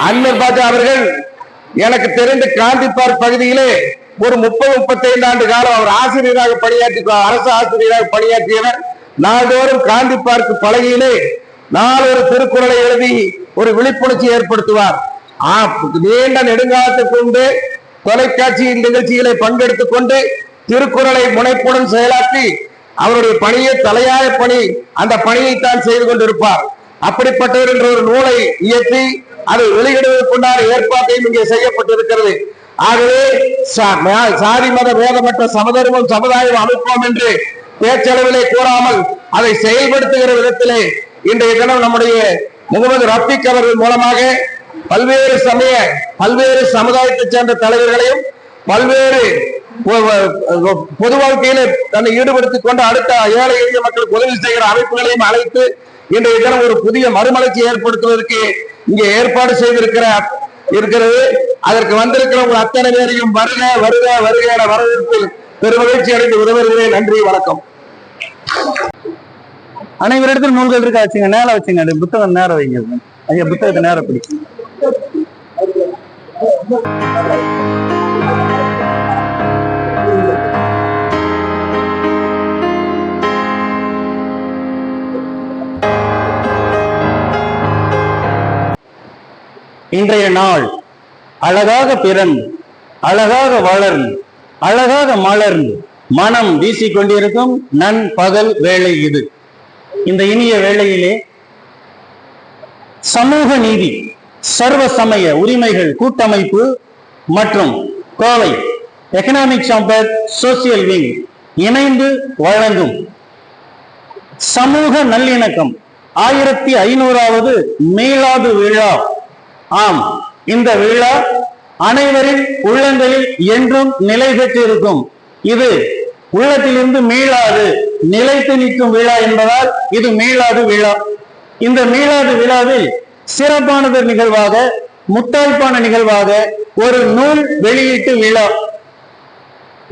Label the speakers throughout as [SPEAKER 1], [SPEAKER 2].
[SPEAKER 1] அன்வர் பாஜா அவர்கள் எனக்கு தெரிந்த காந்தி பார்க் பகுதியிலே ஒரு 30-35 ஆண்டு காலம் அவர் ஆசிரியராக பணியாற்றி அரசு ஆசிரியராக பணியாற்றியவர். நாள்தோறும் காந்தி பார்க் பலகையிலே நாளொரு திருக்குறளை எழுதி ஒரு விழிப்புணர்ச்சி ஏற்படுத்துவார். நீண்ட நெடுங்காலத்துக்கு கொண்டு தொலைக்காட்சியின் நிகழ்ச்சிகளை பங்கெடுத்துக் கொண்டு திருக்குறளை முனைப்புடன் செயலாற்றி அவருடைய பணியை தலையாய பணி, அந்த பணியை தான் செய்து கொண்டிருப்பார். அப்படிப்பட்டவர் என்ற ஒரு நூலை இயற்றி அதை வெளியிடுவதற்குண்டான ஏற்பாட்டையும் இங்கே செய்யப்பட்டிருக்கிறது. ஆகவே சாதி மத வேதமற்ற சமதர்மம் சமுதாயம் அமைப்போம் என்று பேச்சளவிலே கூறாமல் அதை செயல்படுத்துகிற விதத்திலே இன்றைய தினம் நம்முடைய முகமது ரஃபீக் அவர்கள் மூலமாக பல்வேறு சமய பல்வேறு சமுதாயத்தைச் சேர்ந்த தலைவர்களையும் பல்வேறு பொது வாழ்க்கையில தன்னை ஈடுபடுத்திக் கொண்டு அடுத்த ஏழை எளிய மக்களுக்கு உதவி செய்கிற அமைப்புகளையும் அழைத்து இன்றைய தினம் ஒரு புதிய மறுமலர்ச்சி ஏற்படுத்துவதற்கு இங்கே ஏற்பாடு செய்திருக்கிறது. அதற்கு வந்திருக்கிறவங்க அத்தனை பேரையும் வருக வருக வருக என வரவேற்பில் பெருமகிழ்ச்சி அடைந்து உதவுகிறேன். நன்றி, வணக்கம்.
[SPEAKER 2] அனைவரிடத்தில் நூல்கள் இருக்கா? வச்சுங்க, நேரம் வச்சுங்க. புத்தகம் நேரம் வைங்க ஐயா, புத்தகத்தை நேரம் பிடிக்கும். இன்றைய நாள் அழகாக பிறந்து அழகாக வளர்ந்து அழகாக மலர்ந்து மனம் வீசிக்கொண்டிருக்கும் நண்பகல் வேளை இது. இந்த இனிய வேளையிலே சமூக நீதி சர்வ சமய உரிமைகள் கூட்டமைப்பு மற்றும் Kovai economic chamber social wing இணைந்து வழங்கும் சமூக நல்லிணக்கம் 1500வது மீளாது விழா. ஆம், இந்த விழா அனைவரின் உள்ளங்களில் என்றும் நிலை பெற்றிருக்கும். இது உள்ளத்திலிருந்து மீளாது நிலைத்து நிற்கும் விழா என்பதால் இது மீளாது விழா. இந்த மீளாது விழாவில் சிறப்பானதொரு நிகழ்வாக, முத்தாய்ப்பான நிகழ்வாக ஒரு நூல் வெளியீட்டு விழா.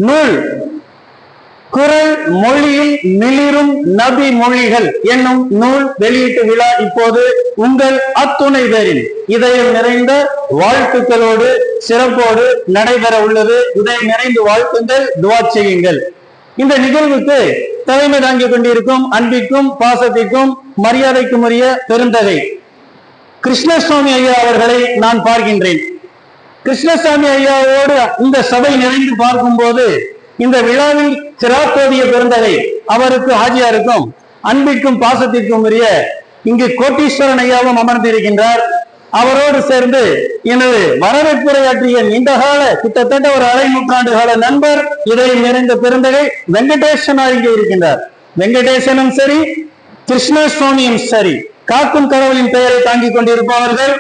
[SPEAKER 2] நூல் குரல் மொழியில் மிளிரும் நபி மொழிகள் என்னும் நூல் வெளியீட்டு விழா இப்போது உங்கள் அத்துணை பேரில் இதயம் நிறைந்த வாழ்த்துக்களோடு சிறப்போடு நடைபெற உள்ளது. இதயம் நிறைந்து வாழ்த்துங்கள், துவா செய்யுங்கள். இந்த நிகழ்வுக்கு தலைமை தாங்கிக் கொண்டிருக்கும் அன்பிற்கும் பாசத்திற்கும் மரியாதைக்கும் உரிய பெருந்தகை கிருஷ்ணசுவாமி ஐயா அவர்களை நான் பார்க்கின்றேன். கிருஷ்ணசாமி ஐயாவோடு இந்த சபை நிறைந்து பார்க்கும் போது இந்த விழாவில் சிறாத்தோதிய பெருந்தகை அவருக்கு ஆஜியாருக்கும் அன்பிற்கும் பாசத்திற்கும் உரிய இங்கு கோட்டீஸ்வரன் ஐயாவும் அமர்ந்திருக்கின்றார். அவரோடு சேர்ந்து எனது வரவேற்புரையாற்றிய நீண்டகால கிட்டத்தட்ட ஒரு அரை நூற்றாண்டு கால நண்பர் இதயம் நிறைந்த பெருந்தகை வெங்கடேசனா இங்கே இருக்கின்றார். வெங்கடேசனும் சரி, கிருஷ்ணசுவாமியும் சரி, காக்கும் கடவுளின் பெயரை தாங்கிக் கொண்டிருப்பவர்கள்.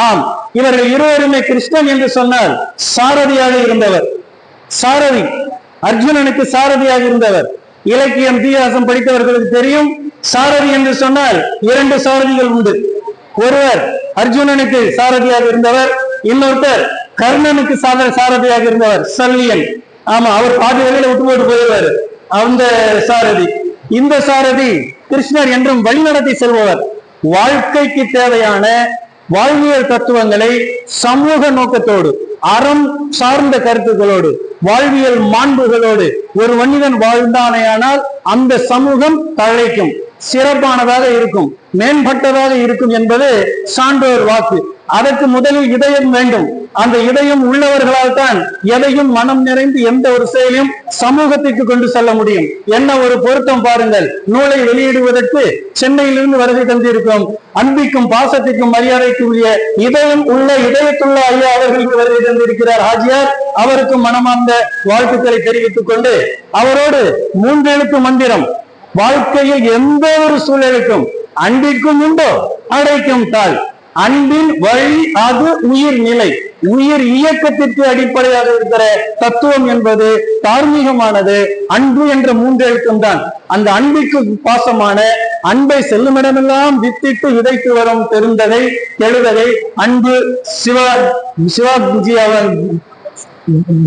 [SPEAKER 2] ஆம், இவர்கள் இருவருமே கிருஷ்ணன் என்று சொன்னால் சாரதியாக இருந்தவர். சாரதி அர்ஜுனனுக்கு சாரதியாக இருந்தவர். இலக்கியம் இதிகாசம் படித்தவர்களுக்கு தெரியும், சாரதி என்று சொன்னால் 2 சாரதிகள் உண்டு. ஒருவர் அர்ஜுனனுக்கு சாரதியாக இருந்தவர், இன்னொருத்தர் கர்ணனுக்கு சாரதியாக இருந்தவர் சல்லியன். ஆமா, அவர் பாதி வழியில விட்டு போட்டு போயிடுவாரு அந்த சாரதி. இந்த சாரதி கிருஷ்ணர் என்றும் வழிநடத்தி செல்பவர். வாழ்க்கைக்கு தேவையான வாழ்வியல் தத்துவங்களை சமூக நோக்கத்தோடு அறம் சார்ந்த கருத்துக்களோடு வாழ்வியல் மாண்புகளோடு ஒரு மனிதன் வாழ்ந்தானேயானால் அந்த சமூகம் தழைக்கும், சிறப்பானதாக இருக்கும், மேம்பட்டதாக இருக்கும் என்பது சான்றோர் வாக்கு. அதற்கு முதலில் இதயம் வேண்டும். அந்த இதயம் உள்ளவர்களால் தான் எதையும் மனம் நிறைந்து எந்த ஒரு செயலையும் சமூகத்திற்கு கொண்டு செல்ல முடியும். என்ன ஒரு பொருத்தம் பாருங்கள். நூலை வெளியிடுவதற்கு சென்னையிலிருந்து வருகை தந்திருக்கும் அன்பிற்கும் பாசத்திற்கும் மரியாதைக்கும் உரிய இதயம் உள்ள இதயத்துள்ள ஐயா அவர்களுக்கு வருகை தந்திருக்கிறார் ஆஜியார். அவருக்கும் மனமார்ந்த வாழ்த்துக்களை தெரிவித்துக் கொண்டு அவரோடு 3 எழுத்து மந்திரம், வாழ்க்கையில் எந்த ஒரு சூழலுக்கும் அன்பிற்கும் உண்டோ அடைக்கும் தாள், அன்பின் வழி அது உயிர் நிலை, உயிர் இயக்கத்திற்கு அடிப்படையாக இருக்கிற தத்துவம் என்பது தார்மீகமானது. அன்பு என்ற 3 எழுத்தும் தான். அந்த அன்பிற்கு பாசமான அன்பை செல்லுமிடமெல்லாம் வித்திட்டு விதைத்து வரும் பெருந்தகை எழுதகை அன்பு சிவாஜி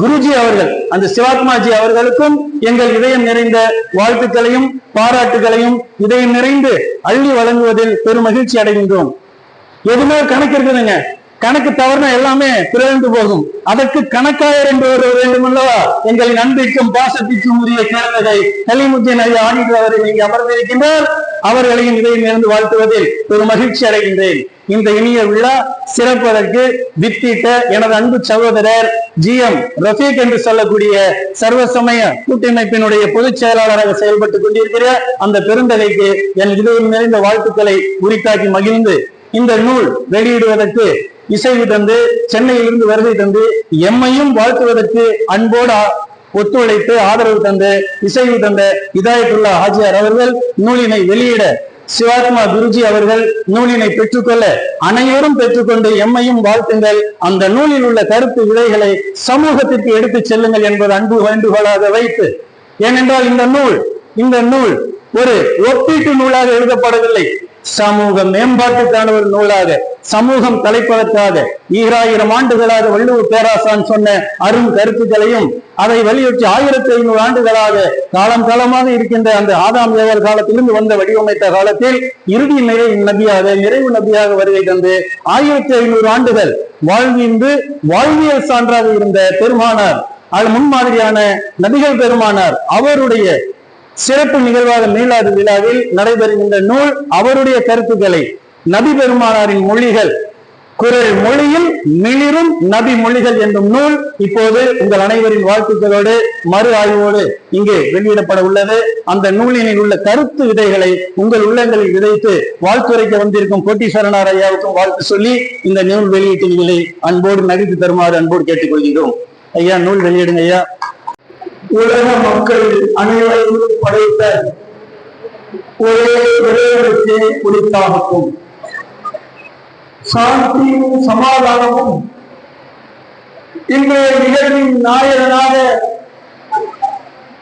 [SPEAKER 2] குருஜி அவர்கள், அந்த சிவாத்மாஜி அவர்களுக்கும் எங்கள் இதயம் நிறைந்த வாழ்த்துக்களையும் பாராட்டுகளையும் இதயம் நிறைந்து அள்ளி வழங்குவதில் பெரும் மகிழ்ச்சி அடைகின்றோம். எதுவுமே கணக்கு இருக்குதுங்க. கணக்கு தவறுனா எல்லாமே பிறந்து போகும். அதற்கு கணக்காயர் என்று ஒரு வேண்டும் அல்லவா? எங்களின் அன்பிற்கும் பாசத்திற்கும் உரிய கேரளை கலிமுத்தின் ஐயா ஆணிகள் அவர்கள் இங்கே அமர்ந்திருக்கின்றார். அவர்களையும் இதை நேர்ந்து வாழ்த்துவதில் ஒரு மகிழ்ச்சி அடைகின்றேன். இந்த இனிய விழா சிறப்பதற்கு வித்திட்ட எனது அன்பு சகோதரர் ஜி.எம். ரஃபீக் என்று சொல்லக்கூடிய சர்வசமய கூட்டமைப்பினுடைய பொதுச் செயலாளராக செயல்பட்டுக் கொண்டிருக்கிற அந்த பெருந்தகைக்கு என் இதயம் நிறைந்த வாழ்த்துக்களை உரித்தாக்கி மகிழ்ந்து இந்த நூல் வெளியிடுவதற்கு இசைவு தந்து சென்னையிலிருந்து வருகை தந்து எம்மையும் வாழ்த்துவதற்கு அன்போடு ஒத்துழைத்து ஆதரவு தந்து இசைவு தந்த இதாயத்துல்லா ஹாஜியார் அவர்கள் நூலினை வெளியிட சிவாத்மா குருஜி அவர்கள் நூலினை பெற்றுக்கொள்ள அனைவரும் பெற்றுக்கொண்டு எம்மையும் வாழ்த்துங்கள். அந்த நூலில் உள்ள கருத்து விதைகளை சமூகத்திற்கு எடுத்துச் செல்லுங்கள் என்பது அன்பு வேண்டுகோளாக வைத்து, ஏனென்றால் இந்த நூல் ஒரு ஒப்பீட்டு நூலாக எழுதப்படவில்லை, சமூக மேம்பாட்டுக்கான ஒரு நூலாக, சமூகம் தலைப்பதற்காக 2000 ஆண்டுகளாக வள்ளுவர் பேராசான் சொன்ன அரும் கருத்துக்களையும் அதை வலியுறுத்தி 1500 ஆண்டுகளாக காலம் காலமாக இருக்கின்ற அந்த ஆதாம் ஏவர் காலத்திலிருந்து வந்த வடிவமைத்த காலத்தில் இறுதி நபியாக நிறைவு நபியாக வருகை தந்து 1500 ஆண்டுகள் வாழ்விந்து வாழ்வியல் சான்றாக இருந்த பெருமானார் முன்மாதிரியான நபிகள் பெருமானார் அவருடைய சிறப்பு நிகழ்வாக மீளாது விழாவில் நடைபெறுகின்ற நூல் அவருடைய கருத்துக்களை நபி பெருமானாரின் மொழிகள் குரல் மொழியில் மிளிரும் நபி மொழிகள் என்னும் நூல் இப்போது உங்கள் அனைவரின் வாழ்த்துக்களோடு மறு ஆய்வோடு இங்கே வெளியிடப்பட உள்ளது. அந்த நூலினில் உள்ள கருத்து விதைகளை உங்கள் உள்ளங்களில் விதைத்து வாழ்த்துரைக்க வந்திருக்கும் கோட்டீஸ்வரனார் ஐயாவுக்கும் வாழ்த்து சொல்லி இந்த நூல் வெளியீட்டு நிலை அன்போடு நடித்து தருமாறு அன்போடு கேட்டுக்கொள்கிறோம். ஐயா, நூல் வெளியிடுங்க ஐயா.
[SPEAKER 3] உலக மக்கள் அனைவரும் படைத்த ஒரே இறைவனுக்கு உரித்தாகும். சாந்தியும் சமாதானமும் இன்றைய நிகழ்வின் நாயகனாக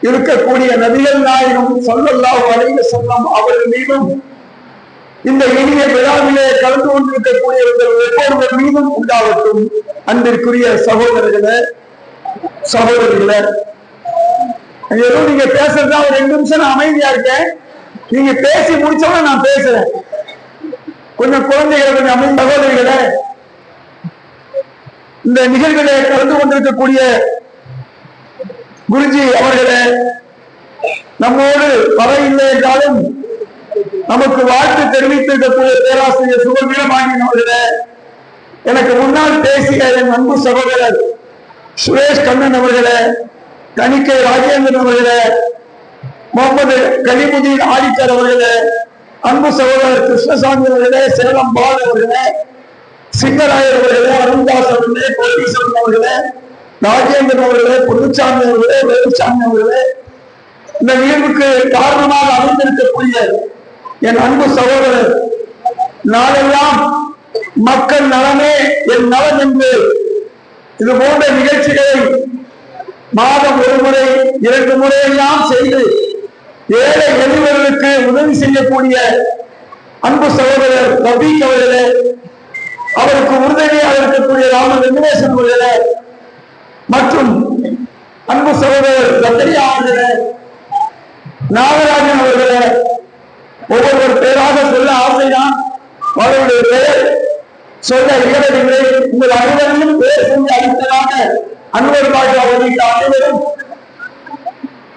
[SPEAKER 3] இருக்கக்கூடிய நபிகள் நாயகம் ஸல்லல்லாஹு அலைஹி வஸல்லம் அவர்கள் மீதும் இந்த இனிய விழாவிலே கலந்து கொண்டிருக்கக்கூடியவர்கள் ஒவ்வொருவர் மீதும் உண்டாகட்டும். அன்பிற்குரிய சகோதரர்களே சகோதரிகளே, ஏதோ நீங்க பேசுறதா ஒரு 2 நிமிஷம் நான் அமைதியா இருக்கேன். நீங்க பேசி முடிச்சோம்னா நான் பேசுறேன். கொஞ்சம் குழந்தைகளை கொஞ்சம் அமைதி. சகோதரிகளே, இந்த நிகழ்வுகளை கலந்து கொண்டிருக்கக்கூடிய குருஜி அவர்களே, நம்மோடு வர இல்லை என்றாலும் நமக்கு வாழ்த்து தெரிவித்திருக்கக்கூடிய பேராசிரியர் சுகவீரபாண்டியன் அவர்களே, எனக்கு முன்னால் பேசிய என் அன்பு சகோதரர் சுரேஷ் கண்ணன் அவர்களே, தணிக்கை ராஜேந்திரன் அவர்களே, முகமது கலிமுதீன் ஆடிட்டர் அவர்களே, அன்பு சகோதரர் கிருஷ்ணசாமி அவர்களே, சேலம் பால் அவர்களே, சிங்கராயர் அவர்களே, அருண்தாஸ் அவர்களே, கோட்டீஸ்வரன் அவர்களே, ராஜேந்திரன் அவர்களே, பொதுச்சாமி அவர்களே, வேலுச்சாமி அவர்களே, இந்த நிகழ்வுக்கு காரணமாக அமைந்திருக்கக்கூடிய என் அன்பு சகோதரர், நாளெல்லாம் மக்கள் நலமே என் நலன் என்று இது போன்ற நிகழ்ச்சிகளை மாதம் 1 முறை 2 முறை எல்லாம் செய்து ஏழை எளியவர்களுக்கு உதவி செய்யக்கூடிய அன்பு சகோதரர் ரபீக் அவர்களே, அவருக்கு உறுதுணையாக இருக்கக்கூடிய ராம வெங்கடேசன் அவர்களே மற்றும் அன்பு சகோதரர் சத்தரியா அவர்களே, நாகராஜன் அவர்களே, ஒவ்வொருவர் பேராக சொல்ல ஆசைதான். அவருடைய பெயர் சொல்ல இயலவில்லை. உங்கள் அனைவரையும் பேர் சொல்லி அளித்ததாக அன்வர் பாஷா உள்ளிட்ட அனைவரும்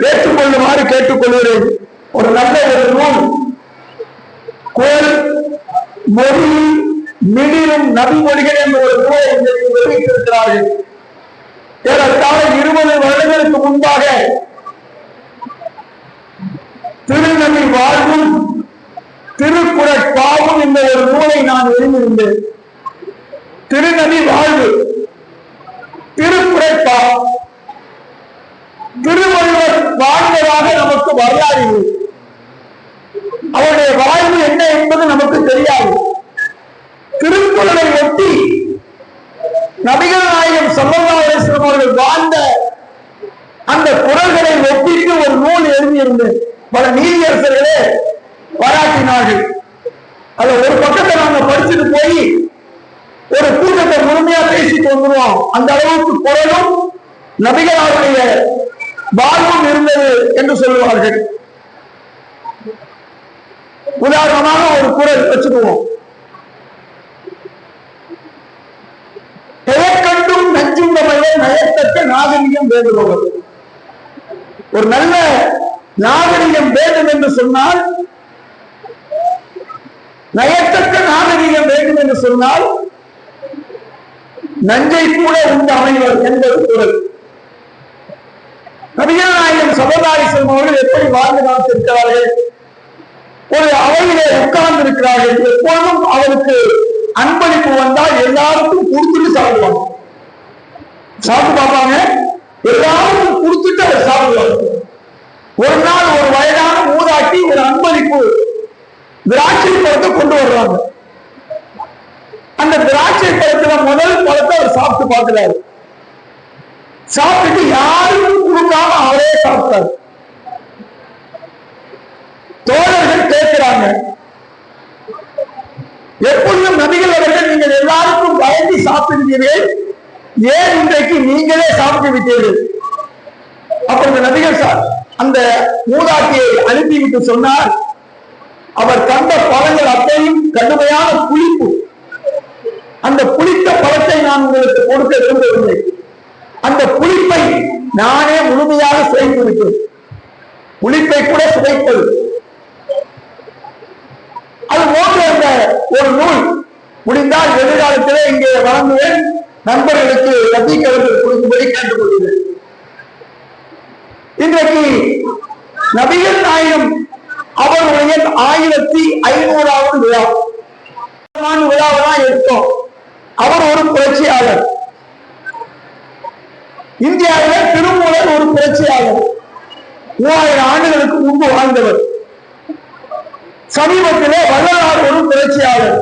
[SPEAKER 3] ஏற்றுக்கொள்ளுமாறு கேட்டுக்கொள்கிறேன். ஒரு நல்ல ஒரு நூல் கோல் மொழியில் மிளிரும் நபி மொழிகள் என்ற ஒரு நூலை வெளியிட்டிருக்கிறார்கள். ஏறத்தாழ 20 வருடங்களுக்கு முன்பாக திருநபி வாழ்வும் திருக்குறட்பாவும் என்ற ஒரு நூலை நான் எழுதியிருந்தேன். திருநபி வாழ்வு, திருக்குறட்பா, திருவள்ளுவர் வாழ்ந்ததாக நமக்கு வரலாறு, அவருடைய வாழ்வு என்ன என்பது நமக்கு தெரியாது. திருக்குறளை ஒட்டி நபிகள் நாயகம் ஸல்லல்லாஹு அலைஹி வஸல்லம் அவர்கள் வாழ்ந்த அந்த குறள்களை ஒப்பிட்டு ஒரு நூல் எழுதியிருந்தேன். பல நீதியரசர்களே பாராட்டினார்கள். அது ஒரு பக்கத்தை நாங்க படிச்சுட்டு போய் ஒரு கூட்டத்தை முழுமையா பேசிட்டு வந்துருவோம். அந்த அளவுக்கு குறளும் நபிகளாருடைய வாழ்வும் இருந்தது என்று சொல்லுவார்கள். உதாரணமாக ஒரு குறள் வச்சுக்குவோம். நயத்தக்க நாகரிகம் வேண்டும். ஒரு நல்ல நாகரிகம் வேண்டும் என்று சொன்னால், நயத்தக்க நாகரிகம் வேண்டும் என்று சொன்னால் நஞ்சை கூட உண்டு அமைவர் என்பது குரல். நபிகள் நாயகம் ஸல்லல்லாஹு அலைஹி வஸல்லம் அவர்கள் எப்படி வாழ்ந்து காத்திருக்கிறார்கள்? ஒரு அவையிலே உட்கார்ந்து இருக்கிறார்கள். எப்பொழுதும் அவருக்கு அன்பளிப்பு வந்தால் எல்லாருக்கும் கொடுத்துட்டு சாப்பிடுவாங்க. சாப்பிட்டு பார்ப்பாங்க, எல்லாருக்கும் கொடுத்துட்டு அவர் சாப்பிடுவாங்க. ஒரு நாள் ஒரு வயதான மூதாட்டி ஒரு அன்பளிப்பு திராட்சை பழத்தை கொண்டு வர்றாங்க. அந்த திராட்சை பழத்துல முதல் பழத்தை அவர் சாப்பிட்டு பார்க்கிறாரு. சாப்பிட்டு யாருக்கும் கொடுக்காம அவரே சாப்பிட்டார். தோழர்கள் கேட்கிறாங்க, எப்பொழுதும் நபிகள் அவர்கள் நீங்கள் எல்லாருக்கும் வழங்கி சாப்பிடுகிறீர்கள், ஏன் இன்றைக்கு நீங்களே சாப்பிட்டு விட்டீர்கள்? அப்பொழுது நபிகள் அந்த மூதாட்டியை அனுப்பிவிட்டு சொன்னார், அவர் கண்ட பழங்கள் அத்தனையும் கடுமையான புளிப்பு. அந்த புளித்த பழத்தை நான் உங்களுக்கு கொடுக்க விரும்பவில்லை. அந்த புளிப்பை நானே முழுமையாக சுவைத்து விட்டேன். புளிப்பை கூட சுவைப்பது அது போன்ற அந்த ஒரு நூல் முடிந்தால் எதிர்காலத்திலே இங்கே வழங்குவேன். நண்பர்களுக்கு நபிக்கவர்கள் கொடுக்கும்படி கேட்டுக்கொள்கிறேன். இன்றைக்கு நபிகள் நாயகம் அவருடைய 1500வது விழா விழாவெல்லாம் எடுத்தோம். அவர் ஒரு புரட்சியாளர். இந்தியாவிலே திருமூலர் ஒரு புரட்சியாளர். 3000 ஆண்டுகளுக்கு முன்பு வாழ்ந்தவர். சமீபத்திலே வள்ளலார் ஒரு புரட்சியாளர்.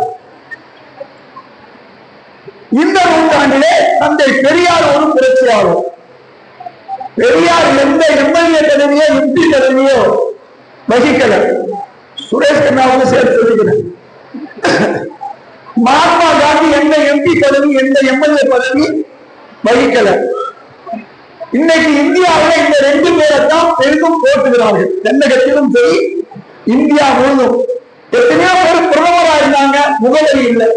[SPEAKER 3] இந்த நூற்றாண்டிலே தந்தை பெரியார் ஒரு புரட்சியாளர். பெரியார் எந்த எம்எல்ஏ பதவியோ எம்பி பதவியோ வகிக்கல. சுரேஷ் கண்ணாவும் சேர்த்து சொல்லிக்கிறேன். மகாத்மா காந்தி எந்த எம்பி பதவி எந்த எம்எல்ஏ பதவி வகிக்கல. இன்னைக்கு இந்தியாவில் இந்த 2 பேரைத்தான் பெரிதும் போட்டுகிறார்கள். எந்த கட்சியிலும் சரி, இந்தியா முழுவதும் எத்தனையோ பேர் பிரதமரா இருந்தாங்க, முகவரி இல்லை.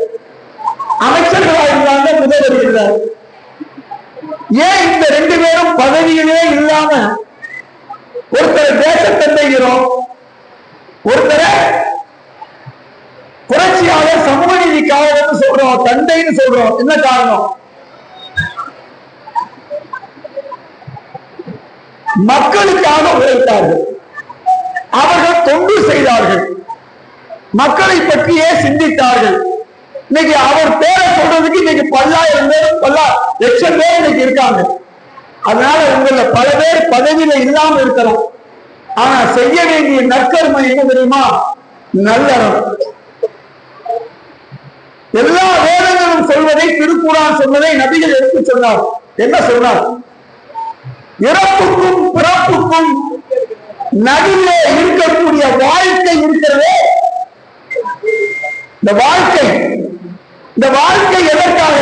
[SPEAKER 3] அமைச்சர்களா இருந்தாங்க, முகவரி இல்லை. ஏன் இந்த 2 பேரும் பதவியிலே இல்லாம ஒருத்தர் தேச தந்தைகிறோம், ஒருத்தரை புரட்சியாளர் சமூக நீதிக்காக சொல்றோம், தந்தைன்னு சொல்றோம். என்ன காரணம்? மக்களுக்காக உழைத்தார்கள், அவர்கள் தொண்டு செய்தார்கள், மக்களை பற்றியே சிந்தித்தார்கள். இன்னைக்கு அவர் பேரை சொல்றதுக்கு இன்னைக்கு 10,000 பேர் 1,00,000 பேர் இன்னைக்கு இருக்காங்க. அதனால உங்கள பல பேர் பதவியில இல்லாம இருக்கலாம். ஆனா செய்ய வேண்டிய நற்கர்மம் என்ன தெரியுமா? நல்லறம். எல்லா வேதங்களும் சொல்வதை, திருக்குரான் சொன்னதை நபிகள் எடுத்து சொன்னார். என்ன சொன்னார்? இறப்புக்கும் பிறப்புக்கும் நடுவே இருக்கக்கூடிய வாழ்க்கை இருக்கிறதே, இந்த வாழ்க்கை எதற்காக?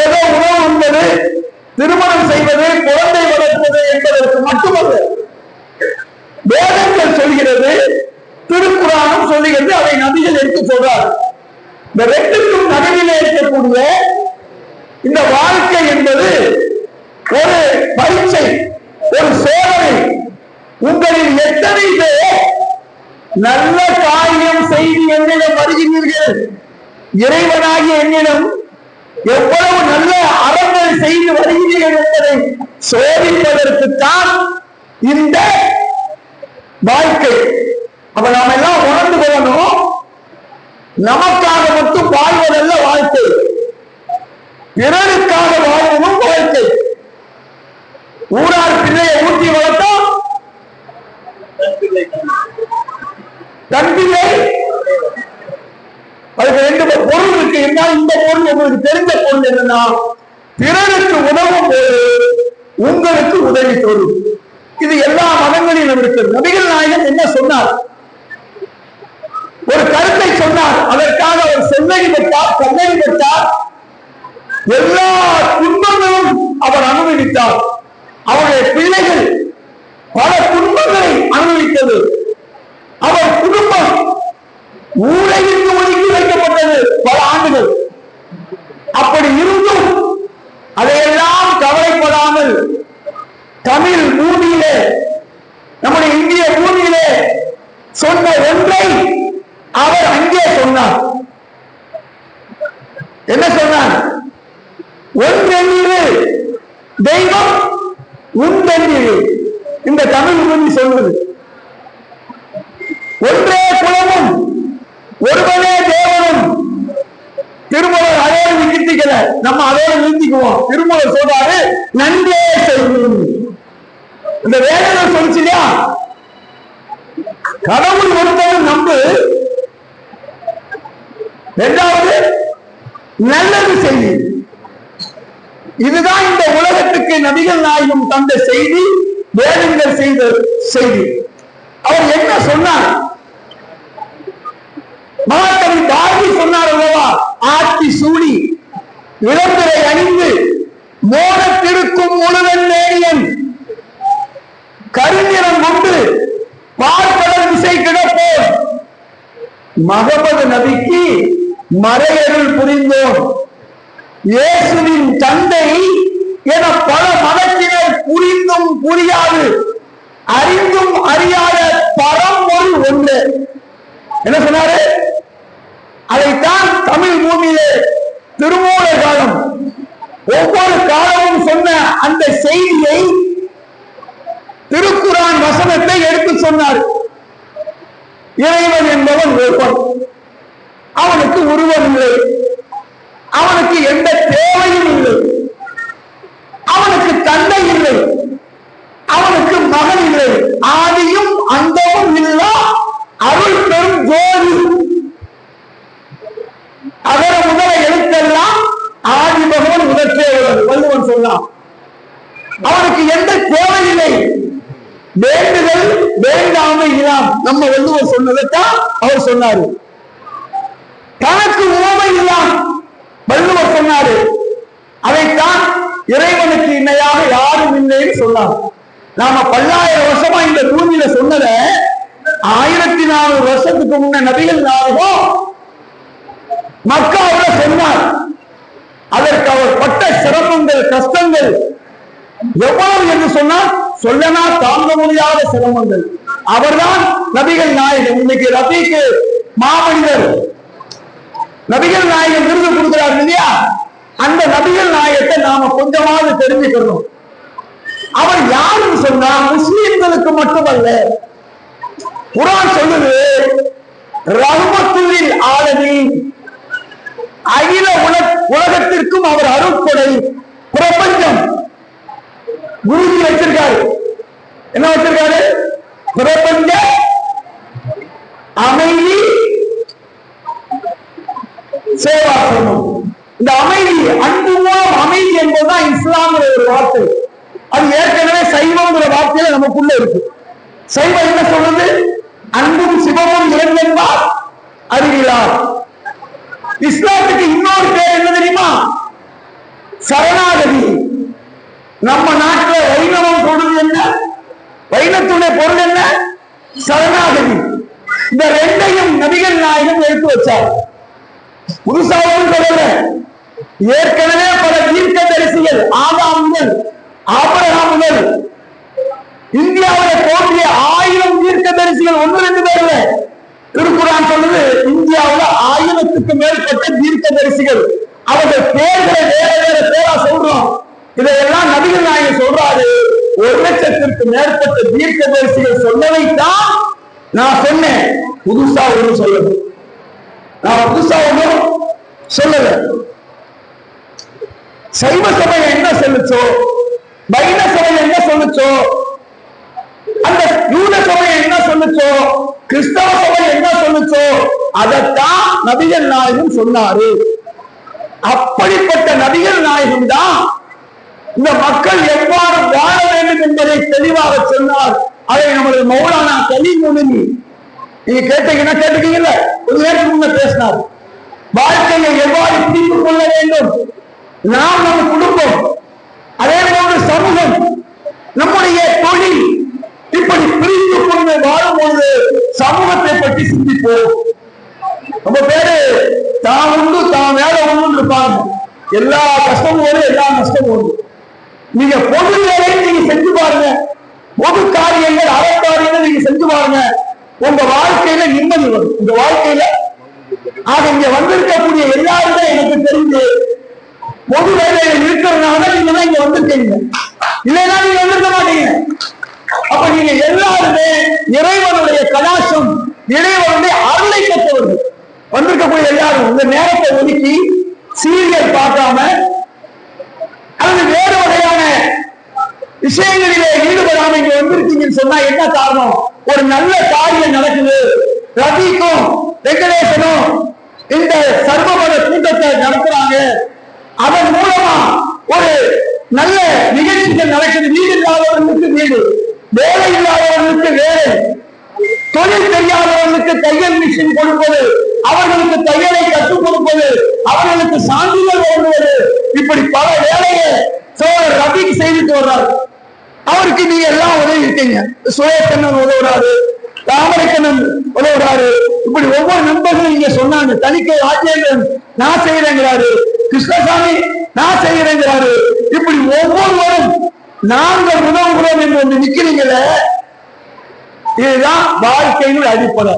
[SPEAKER 3] ஏதோ உணவு உண்பது, திருமணம் செய்வது, குழந்தை வளர்ப்பது என்பதற்கு மட்டுமல்ல. வேதங்கள் சொல்கிறது, திருக்குறானும் சொல்லுகிறது, அதை நபிகள் எடுத்து சொல்றார். இந்த 2க்கும் நடுவிலே இருக்கக்கூடிய இந்த வாழ்க்கை என்பது ஒரு பரீட்சை, ஒரு சோதனை. உங்களில் எத்தனை பேர் நல்ல காரியம் செய்து என்னிடம் வருகிறீர்கள்? இறைவனாகிய என்னிடம் எவ்வளவு நல்ல அறங்கள் செய்து வருகிறீர்கள் என்பதை சோதிப்பதற்குத்தான் இந்த வாழ்க்கை. அப்ப நாம எல்லாம் உணர்ந்து கொள்ளணும், நமக்காக மட்டும் வாழ்வதல்ல வாழ்க்கை, பிறருக்காக வாழ்வதும் வாழ்க்கை. ஊரார் பிள்ளையை ஊட்டி வளர்த்தா தன் பிள்ளை. அதுக்கு 2 பொருள் இருக்கு. என்ன இந்த பொருள்? உங்களுக்கு தெரிஞ்ச பொருள் என்னன்னா, பிறருக்கு உதவும் போது உங்களுக்கு உதவி தரும். இது எல்லா மதங்களிலும் இருக்கிறது. நபிகள் நாயகம் என்ன சொன்னார்? ஒரு கருத்தை சொன்னார், அதற்காக அவர் சென்னடி பெற்றார், கண்ணடி பெற்றார், எல்லா துன்பங்களும் அவர் அனுபவித்தார். அவருடைய பிள்ளைகள் பல துன்பங்களை அனுபவித்தது. அவர் குடும்பம் ஊரை விட்டு ஒதுக்கி வைக்கப்பட்டது பல ஆண்டுகள். அப்படி இருந்தும் அதையெல்லாம் கவலைப்படாத என்ன சொன்னார்? ஒன்றென்று தெய்வம் உண்டென்று இந்த தமிழ் மொழி சொல்வது. ஒன்றே குலமும் ஒருவனே தேவனும். திருமூலர் அதோடு நிறுத்திக்கல, நம்ம அதோடு நிறுத்திக்குவோம். திருமூலர் சொல்றாரு நன்றே செய்யும். இந்த வேதனை சொல்லிச்சு இல்லையா, கடவுள் ஒருத்தவன் நம்பு, இரண்டாவது நல்லது செய்யும். இதுதான் இந்த உலகத்துக்கு நபிகள் நாயகம் தந்த செய்தி, வேதங்கள் செய்த செய்தி. அவர் என்ன சொன்னார்? மகாகவி பாரதி சொன்னார் அல்லவா, ஆட்சி சூடி இளம்பிறை அணிந்து மோனத்திருக்கும் முழுவன் நேரியன் கருநிறம் கொண்டு பார்ப்பதன் திசை கிடப்போம் மகமது நபிக்கு மறையருள் புரிந்தோம். இயேசுவின் தந்தை என பல மதத்தினர் புரிந்தும் புரியாது, அறிந்தும் அறியாத பரம்பொருள் ஒன்று. என்ன சொன்னாரு? அதைத்தான் தமிழ் பூமியிலே திருமூலர் காலம் ஒவ்வொரு காலமும் சொன்ன அந்த செய்தியை திருக்குரான் வசனத்தை எடுத்து சொன்னார். இறைவன் என்பவன் ஒருவன், அவனுக்கு உருவம் இல்லை, அவனுக்கு எந்த தேவையும் இல்லை, அவனுக்கு தந்தை இல்லை, அவனுக்கு மகன் இல்லை, ஆதியும் அந்தமும் இல்லா அருள் பெரும் ஜோதி. அகர முதல எழுத்தெல்லாம் ஆதி பகவன் முதற்றே வள்ளுவன் சொன்னான். அவனுக்கு எந்த தேவையில்லை, வேண்டுதல் வேண்டாமை இல்லாம். நம்ம வள்ளுவர் சொன்னதைத்தான் அவர் சொன்னாரு. தனக்கு உவமை இல்லாம் வள்ளுவர் சொன்னாரு. அதைத்தான் இறைவனுக்கு இணையாக யாரும் இல்லைன்னு சொன்னார். நாம பல்லாயிரம் வருஷமா இந்த பூமியில சொன்னத 1400 வருஷத்துக்கு முன்ன நபிகள் நாயகம் மக்காவுல சொன்னார். அதற்கு அவர் பட்ட சிரமங்கள் கஷ்டங்கள் எவ்வளவு என்று சொன்னால் சொல்லனா தாங்க முடியாத சிரமங்கள். அவர்தான் நபிகள் நாயகம். இன்னைக்கு ரபிக்கு மாமனிதர் நபிகள் நாயகம் விருது கொடுக்கிறார் இல்லையா, அந்த நபிகள் நாயகத்தை நாம கொஞ்சமாவது தெரிஞ்சுக்கணும். அவர் யாருன்னு சொன்னா முஸ்லிம்களுக்கு மட்டுமல்ல, குர்ஆன் சொல்லுது ரஹ்மத்துல் ஆலமீன், அகில உலகத்திற்கும் அவர் அருட்கொடை. பிரபஞ்சம் குருஜி வச்சிருக்காரு, என்ன வச்சிருக்காரு? பிரபஞ்ச அமைதி சேவாசனம். இந்த அமைதி, அன்பு மூலம் அமைதி என்பதுதான் இஸ்லாமிய ஒரு வார்த்தை. அது ஏற்கனவே சைவங்கிற வார்த்தையில நமக்குள்ள இருக்கு. சைவம் என்ன சொல்றது? அன்பும் சிவமும் இரண்டென்பார் அறிகிறார். இஸ்லாத்துக்கு இன்னொரு பேர் என்ன தெரியுமா? சரணாகதி. நம்ம நாட்டில் வைணவம் சொல்றது என்ன? வைணத்துடைய பொருள் என்ன? சரணாகதி. இந்த ரெண்டையும் நபிகள் நாயகம் எடுத்து வச்சார். புதுசாவும் சொல்லல, ஏற்கனவே பல தீர்க்கதரிசிகள் ஆதாம் முதல் ஆபிரகாம் முதல் இந்தியாவில் தோன்றிய 1000 தீர்க்கதரிசிகள் 1-2 பேர்ல. திருக்குர்ஆன் சொல்லுது இந்தியாவில் 1000க்கு மேற்பட்ட தீர்க்கதரிசிகள். அவர்கள் பேர்களை வேற வேற பேரா சொல்றோம். இதையெல்லாம் நபிகள் நாயகம் சொல்றாரு. 1,00,000க்கு மேற்பட்ட தீர்க்கதரிசிகள் சொன்னதைத்தான் நான் சொன்னேன். புதுசா ஒன்றும் சொல்லல, நான் புதுசா ஒன்றும் சொல்லல. சைவ சபை என்ன சொல்லுச்சோ, வைண சபை என்ன சொல்லுச்சோ, அந்த யூத சபை என்ன சொல்லுச்சோ, கிறிஸ்தவ சபை என்ன சொல்லுச்சோ, அதைத்தான் நபிகள் நாயகம் சொன்னாரு. அப்படிப்பட்ட நபிகள் நாயகம் தான் இந்த மக்கள் எவ்வாறு வாழ வேண்டும் என்பதை தெளிவாக சொன்னார். அதை நமது மௌலானா கலீமுல்லி நீங்க கேட்டீங்கன்னா கேட்டுக்கீங்கல்ல, ஒரு நேரத்துக்கு முன்ன பேசினார். வாழ்க்கையை எவ்வாறு பிடித்துக் கொள்ள வேண்டும், நாம் நம்ம குடும்பம், அதே போன்று சமூகம், நம்முடைய தொழில், இப்படி பிரிந்து கொண்டு வாழும்போது சமூகத்தை பற்றி சிந்திப்போம். ரொம்ப பேரு தான் உண்டு தான் வேலை ஒன்று இருப்பாங்க. எல்லா கஷ்டமும் வரும், எல்லா நஷ்டமும் வரும். நீங்க பொது வேலையை நீங்க செஞ்சு பாருங்க, பொது காரியங்கள் அறக்காரியங்கள் நீங்க செஞ்சு பாருங்க, உங்க வாழ்க்கையில நிம்மதி வரும். உங்க வாழ்க்கையில ஆக இங்க வந்திருக்கக்கூடிய எல்லாருமே எனக்கு தெரிஞ்சு பொது வேலையில் இருக்கிறதுனால நீங்க தான் இங்க வந்திருக்கீங்க, இல்லைன்னா நீங்க வந்திருக்க மாட்டீங்க. அப்ப நீங்க எல்லாருமே இறைவனுடைய கலாசம், இறைவனுடைய அருளை பெற்றவர்கள். வந்திருக்கக்கூடிய எல்லாரும் உங்க நேரத்தை ஒதுக்கி சீரியல் பார்க்காம அல்லது வேறு வகையான விஷயங்களிலே ஈடுபடாம இங்க வந்திருக்கீங்கன்னு சொன்னா என்ன காரணம்? ஒரு நல்ல காரியம் நடக்குது, ரவிக்கும் வெங்கடேசனும் இந்த சர்வமத கூட்டத்தை நடத்துறாங்க, அதன் மூலமா ஒரு நல்ல நிகழ்ச்சிகள் நடக்குது. வீடு இல்லாதவர்களுக்கு வீடு, வேலை இல்லாதவர்களுக்கு வேலை, தொழில் தெரியாதவர்களுக்கு தையல் மிஷின் கொடுப்பது, அவர்களுக்கு தையலை கற்றுக் கொடுப்பது, அவர்களுக்கு சான்றிதழ் வழங்குவது, இப்படி பல வேலையை சோழர் ரவி செய்துட்டு வர்றாரு. அவருக்கு நீங்க எல்லாம் உதவி இருக்கீங்க. சுயக்கண்ணன் உதவுறாரு, ராமரைக்கண்ணன் உதவுறாரு, இப்படி ஒவ்வொரு நண்பர்களும் இங்க சொன்னாங்க. தணிக்கை ராஜேந்திரன் நான் செய்யறேங்கிறாரு, கிருஷ்ணசாமி நான் செய்யறேங்கிறாரு. இப்படி ஒவ்வொருவரும் நாங்கள் உதவுகிறோம் என்று வந்து நிக்கிறீங்கள, இதுதான் வாழ்க்கையின் அடிப்படை.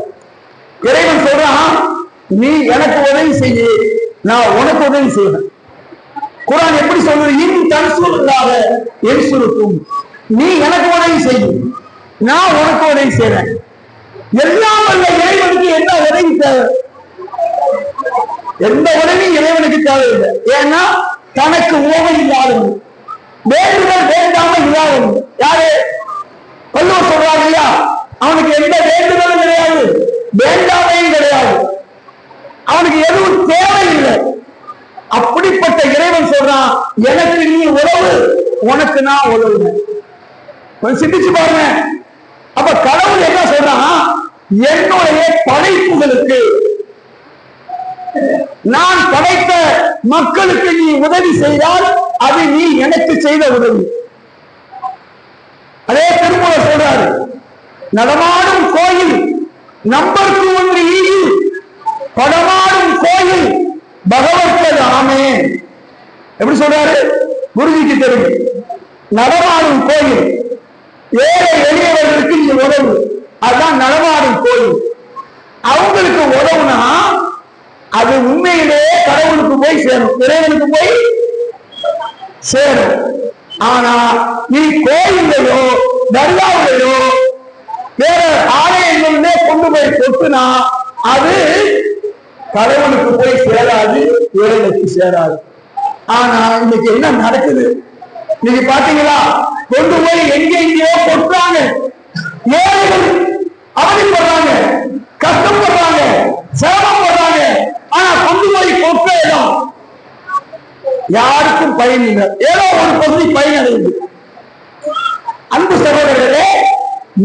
[SPEAKER 3] இறைவன் சொல்றான், நீ எனக்கு உதவி செய்ய, நான் உனக்கு உதவி செய்வேன். குர்ஆன் எப்படி சொல்றது? இன் தன்சுருல்லாஹ யன்சுருக்கும், நீ எனக்கு உதவி செய்ய, நான் உனக்கு உதவி செய்றேன். எல்லாம் வல்ல இறைவனுக்கு என்ன உதவி தேவை? எந்த உதவியும் இறைவனுக்கு தேவையில்லை. ஏன்னா தனக்கு உதவி இல்லாதவன், வேண்டுதல் வேண்டாம இல்லாதவன் யாரு? வள்ளுவர் சொல்றாங்க இல்லையா, அவனுக்கு எந்த வேண்டுதலும் கிடையாது, வேண்டாமையும் கிடையாது, அவனுக்கு எதுவும் தேவையில்லை. அப்படிப்பட்ட இறைவன் சொல்றான், எனக்கு நீ உறவு, உனக்கு நான் உதவுவேன். சிந்திச்சு பாருங்க. அப்ப கடவுள் என்ன சொல்றான்? என்னுடைய படைப்புகளுக்கு, நான் படைத்த மக்களுக்கு நீ உதவி செய்தால் அது நீ எனக்கு செய்த உதவி. அதே திருமூலர் சொல்றாரு, நடமாடும் கோயில் நம்பருக்கு ஒன்று ஈடு, படமாடும் கோயில் பகவத்கது ஆமே. எப்படி சொல்றாரு? குருஜிக்கு தெரியும். நடமாடும் கோயில், ஏழை எளியவர்களுக்கு நீ உதவு, அதுதான் நடமாடும் கோயில். அவங்களுக்கு உதவுனா அது உண்மையிலே கடவுளுக்கு போய் சேரும், இறைவனுக்கு போய் சேரும். ஆனா நீ கோயிலையோ தர்காவிலையோ வேற ஆலயங்களிலே கொண்டு போய் கொட்டுனா அது கடவுளுக்கு போய் சேராது, இறைவனுக்கு சேராது. ஆனா இன்னைக்கு என்ன நடக்குது நீங்க பாத்தீங்களா? கொண்டு போய் எங்கெங்கயோ கொட்டுறாங்க, ஏழைகள் அவதிப்படுறாங்க, கஷ்டப்படுறாங்க, சிரமப்படுறாங்க. ஆனா கொண்டு போய் கொட்ட இடம் யாருக்கும் பயன் இல்லை, ஏதோ ஒரு பகுதி பயன் அடையுது. அன்பு சகோதரர்களே,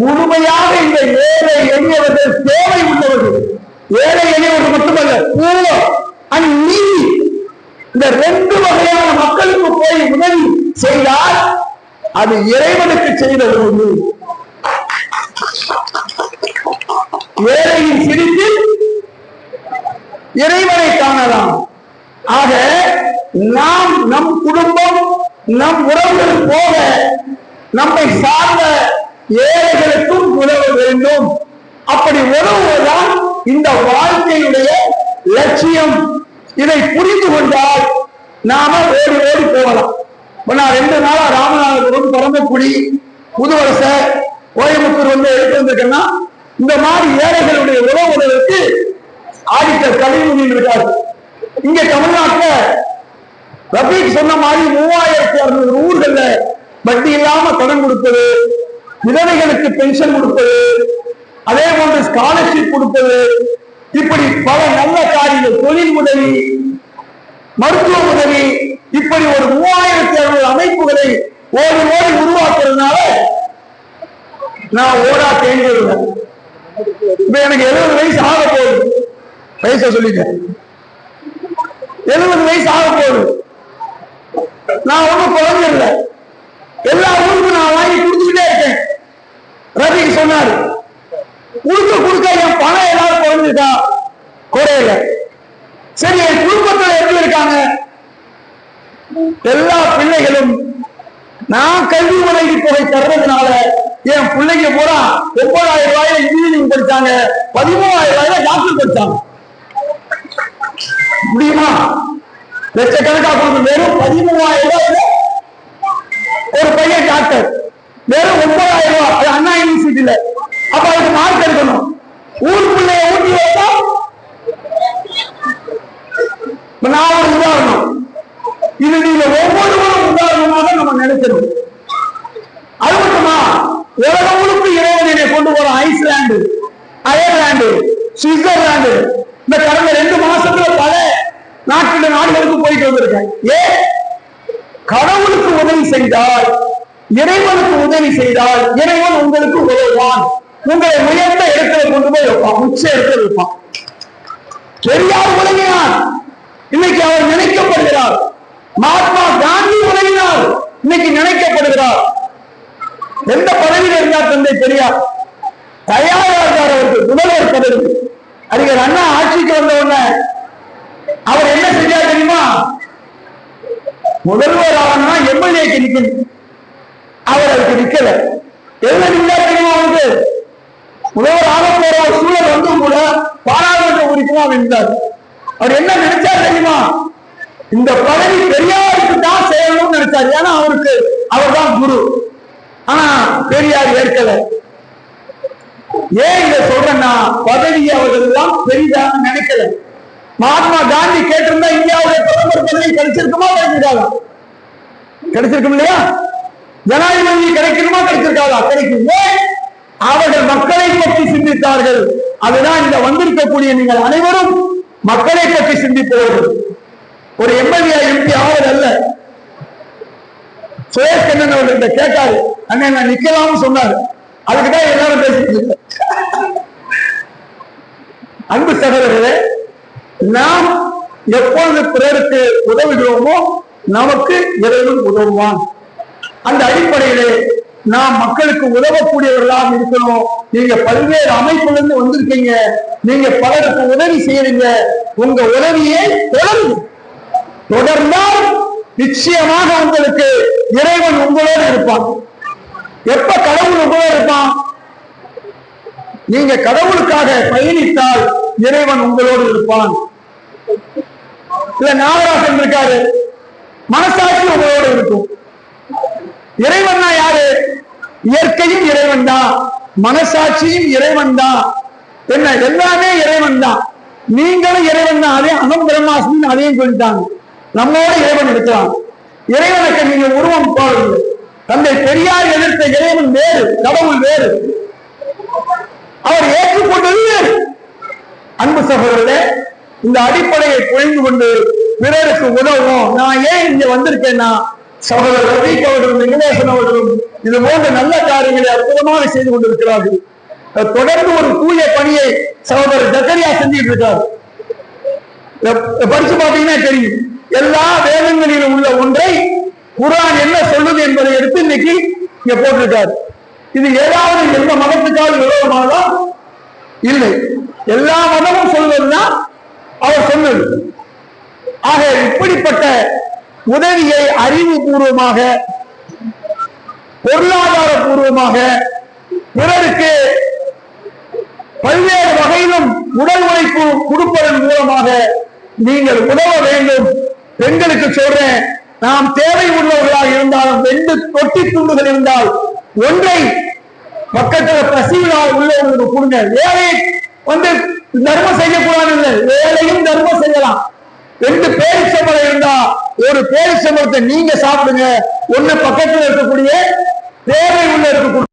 [SPEAKER 3] முழுமையாக இந்த ஏழை எளியவர்கள் தேவை உள்ளவர்கள், ஏழை எளியவர்கள் மட்டுமல்ல, பூர்வம் நீதி, இந்த ரெண்டு வகையான மக்களுக்கு போய் உதவி செய்தால் அது இறைவனுக்கு செய்த உதவி. ஏழையின் சிரிப்பில் இறைவனை காணலாம். ஆக நாம் நம் குடும்பம், நம் உறவுகள் போக நம்மை சார்ந்த ஏழைகளுக்கும் உதவ வேண்டும். அப்படி உதவுவதுதான் இந்த வாழ்க்கையுடைய லட்சியம். இதை புரிந்து கொண்டால் நாம ஓடி ஓடி போகலாம். நான் 2 நாளா ராமநாதபுரம், பரமக்குடி, புதுவலச, கோயம்புத்தூர் வந்து எடுத்து வந்திருக்கேன்னா இந்த மாதிரி ஏழைகளுடைய உதவுவதற்கு ஆடிட்டர் கலைஞர் இருக்காரு. இங்க தமிழ்நாட்டில் ரபீக் சொன்ன மாதிரி 3600 ஊர்கள்ல வட்டி இல்லாம கடன் கொடுப்பது, விதவைகளுக்கு பென்ஷன் கொடுப்பது, அதே போன்று ஸ்காலர்ஷிப் கொடுப்பது, இப்படி பல நல்ல காரியங்கள், தொழில் உதவி, மருத்துவ உதவி, இப்படி ஒரு 3600 அமைப்புகளை ஓடி ஓடி உருவாக்குறதுனால நான் ஓடா தேங்கிடுவேன். இப்ப எனக்கு 70 வயசு ஆக போகுது, வயசை சொல்லிட்டேன், 70 வயசு ஆக போகுது. நான் ஒன்றும் குழந்தைல எல்லா ஊருக்கும் நான் வாங்கி கொடுத்துக்கிட்டே இருக்கேன். ரவி சொன்னாரு, கொடுக்க என் பணம் ஏதாவது குறைஞ்சிருக்கா? குறையல. சரி, என் குடும்பத்தில் எப்படி இருக்காங்க? எல்லா பிள்ளைகளும் நான் கல்வி உதவி தொகை தர்றதுனால என் பிள்ளைங்க பூரா 9000 ரூபாயில இன்ஜினியரிங் படிச்சாங்க, 13000 ரூபாயில டாக்டர் படிச்சாங்க. முடியுமா? லட்சக்கணக்காக கொடுக்கும். வெறும் 13,000 ரூபாய் ஒரு பையன் டாக்டர், வெறும் 9,000 ரூபாய். அது அண்ணா யூனிவர்சிட்டியில. அப்ப அதுக்கு மார்க் எடுக்கணும். ஊருக்குள்ள ஊட்டி வச்சா நான் ஒரு உதாரணம். இது நீங்க ஒவ்வொருவரும் உதாரணமாக நம்ம நினைக்கணும். அது மட்டுமா, உலகம் முழுக்க இறைவனை கொண்டு போறோம். ஐஸ்லாந்து, அயர்லாந்து, சுவிட்சர்லாந்து, இந்த கடந்த 2 மாசத்துல பல நாடுகளுக்கு போயிட்டு வந்திருக்கேன். ஏன்? கடவுளுக்கு உதவி செய்தால், இறைவனுக்கு உதவி செய்தால் இறைவன் உங்களுக்கு உதவுவான். உங்களை உயர்ந்த இடத்துல கொண்டு போய் வைப்பான், உச்ச இடத்துல வைப்பான். பெரியார் உதவினார், இன்னைக்கு அவர் நினைக்கப்படுகிறார். மகாத்மா காந்தி உதவினார், இன்னைக்கு நினைக்கப்படுகிறார். எந்த பதவியில் இருந்தார் தந்தை பெரியார்? தயாரா இருந்தார் அவருக்கு முதல்வர் பதவி. அறிஞர் அண்ணா ஆட்சிக்கு வந்த உடனே அவர் என்ன செஞ்சார் தெரியுமா? முதல்வர் ஆகணும்னா எம்எல்ஏக்கு நிக்கணும். அவர் அதுக்கு நிக்கல. என்ன நின்றார் தெரியுமா? அவருக்கு முதல்வர் ஆக போற ஒரு சூழல் வந்து கூட பாராளுமன்ற உறுப்பினர் நின்றார். அவர் என்ன நினைச்சார் தெரியுமா? இந்த பதவி பெரியாருக்கு தான் செய்யணும்னு நினைச்சார். ஏன்னா அவருக்கு அவர் தான் குரு. ஆனா பெரியார் ஏற்கல. ஏன் இதை சொல்றேன்னா, பதவி அவர்கள் எல்லாம் பெரிதாக நினைக்கல. மகாத்மா காந்தி கேட்டிருந்தா இந்தியாவுடைய பிரதமர் பதவி கிடைச்சிருக்குமா? கிடைச்சிருக்காதா? கிடைச்சிருக்கும் இல்லையா? ஜனாதிபதி கிடைக்கணுமா? கிடைச்சிருக்காதா? கிடைக்கும். ஏன்? அவர்கள் மக்களை பற்றி சிந்தித்தார்கள். அதுதான் இந்த வந்திருக்கக்கூடிய நீங்கள் அனைவரும் மக்களை பற்றி சிந்திப்பவர்கள். ஒரு எம்எல்ஏ எம்பி ஆவது அல்ல. சுரேஷ் கண்ணன் அவர்கிட்ட கேட்டாரு, அண்ணன் நான் நிக்கலாம்னு சொன்னாரு. அதுக்குதான் எல்லாரும் பேசிட்டு. அன்பு சகோதரர்களே, நாம் எப்பொழுது பிறருக்கு உதவுகிறோமோ நமக்கு இறைவன் உதவுவான். அந்த அடிப்படையிலே நாம் மக்களுக்கு உதவக்கூடியவர்களாக இருக்கணும். நீங்க பல்வேறு அமைப்புல இருந்து வந்திருக்கீங்க, நீங்க பலருக்கு உதவி செய்யறீங்க. உங்க உதவியை தொடர்ந்தால் நிச்சயமாக உங்களுக்கு இறைவன் உங்களோடு இருப்பான். எப்ப கடவுள் உங்களோடு இருப்பான்? நீங்க கடவுளுக்காக பயணித்தால் இறைவன் உங்களோடு இருப்பான். இல்ல நாகராசன் இருக்காரு, மனசாட்சி உங்களோடு இருக்கும். இறைவன் தான் யாரு? இயற்கையும் இறைவன் தான், மனசாட்சியும் இறைவன் தான். என்ன, எல்லாமே இறைவன் தான். நீங்களும் இறைவன் தான். அதே அகம் பிரம்மாஸ்மின்னு அதையும் சொல்லிட்டாங்க. நம்மோட இறைவன் இருக்கிறான். இறைவனுக்கு நீங்க உருவம் போடுறது. தந்தை பெரியார் எதிர்த்த இறைவன் வேறு, கடவுள் வேறு. அவர் ஏற்றுக்கொண்டது வேறு. அன்பு சகோதரர்களே, இந்த அடிப்படையை புரிந்து கொண்டு பிறருக்கு உதவும். நான் ஏன் இங்க வந்திருக்கேன்னா, சகோதரர் ரவீக் அவர்களும் வெங்கடேசன் அவர்களும் இது போன்ற நல்ல காரியங்களை அற்புதமாக செய்து கொண்டிருக்கிறார்கள். தொடர்ந்து ஒரு தூய பணியை சகோதரர் ஜக்கரியா செஞ்சுட்டு இருக்கார். படிச்சு பார்த்தீங்கன்னா தெரியும். எல்லா வேதங்களிலும் உள்ள ஒன்றை குர்ஆன் என்ன சொல்லுது என்பதை எடுத்து இன்னைக்கு இங்க போட்டிருக்காரு. இது ஏதாவது எந்த மதத்துக்காவது விரோதமானதா? இல்லை. எல்லா மதமும் சொல்வதுதான் அவர் சொன்னது. ஆக இப்படிப்பட்ட உதவியை அறிவுபூர்வமாக, பொருளாதார பூர்வமாக பிறருக்கு பல்வேறு வகையிலும் உடல் உழைப்பு கொடுப்பதன் மூலமாக நீங்கள் உதவ வேண்டும். பெண்களுக்கு சொல்றேன், நாம் தேவை உள்ளவர்களாக இருந்தாலும் 2 தொட்டி துண்டுகள் இருந்தால் ஒன்றை பக்கத்தில் பசிவிழால் உள்ளவர்களுக்கு கொடுங்க. வேலை வந்து தர்மம் செய்யக்கூடாது இல்லை, வேலையும் தர்மம் செய்யலாம். 2 பேரிச்சம்பளம் இருந்தா ஒரு பேரிச்சம்பளத்தை நீங்க சாப்பிடுங்க, ஒண்ணு பக்கத்தில் இருக்கக்கூடிய தேவை உள்ள இருக்கக்கூடிய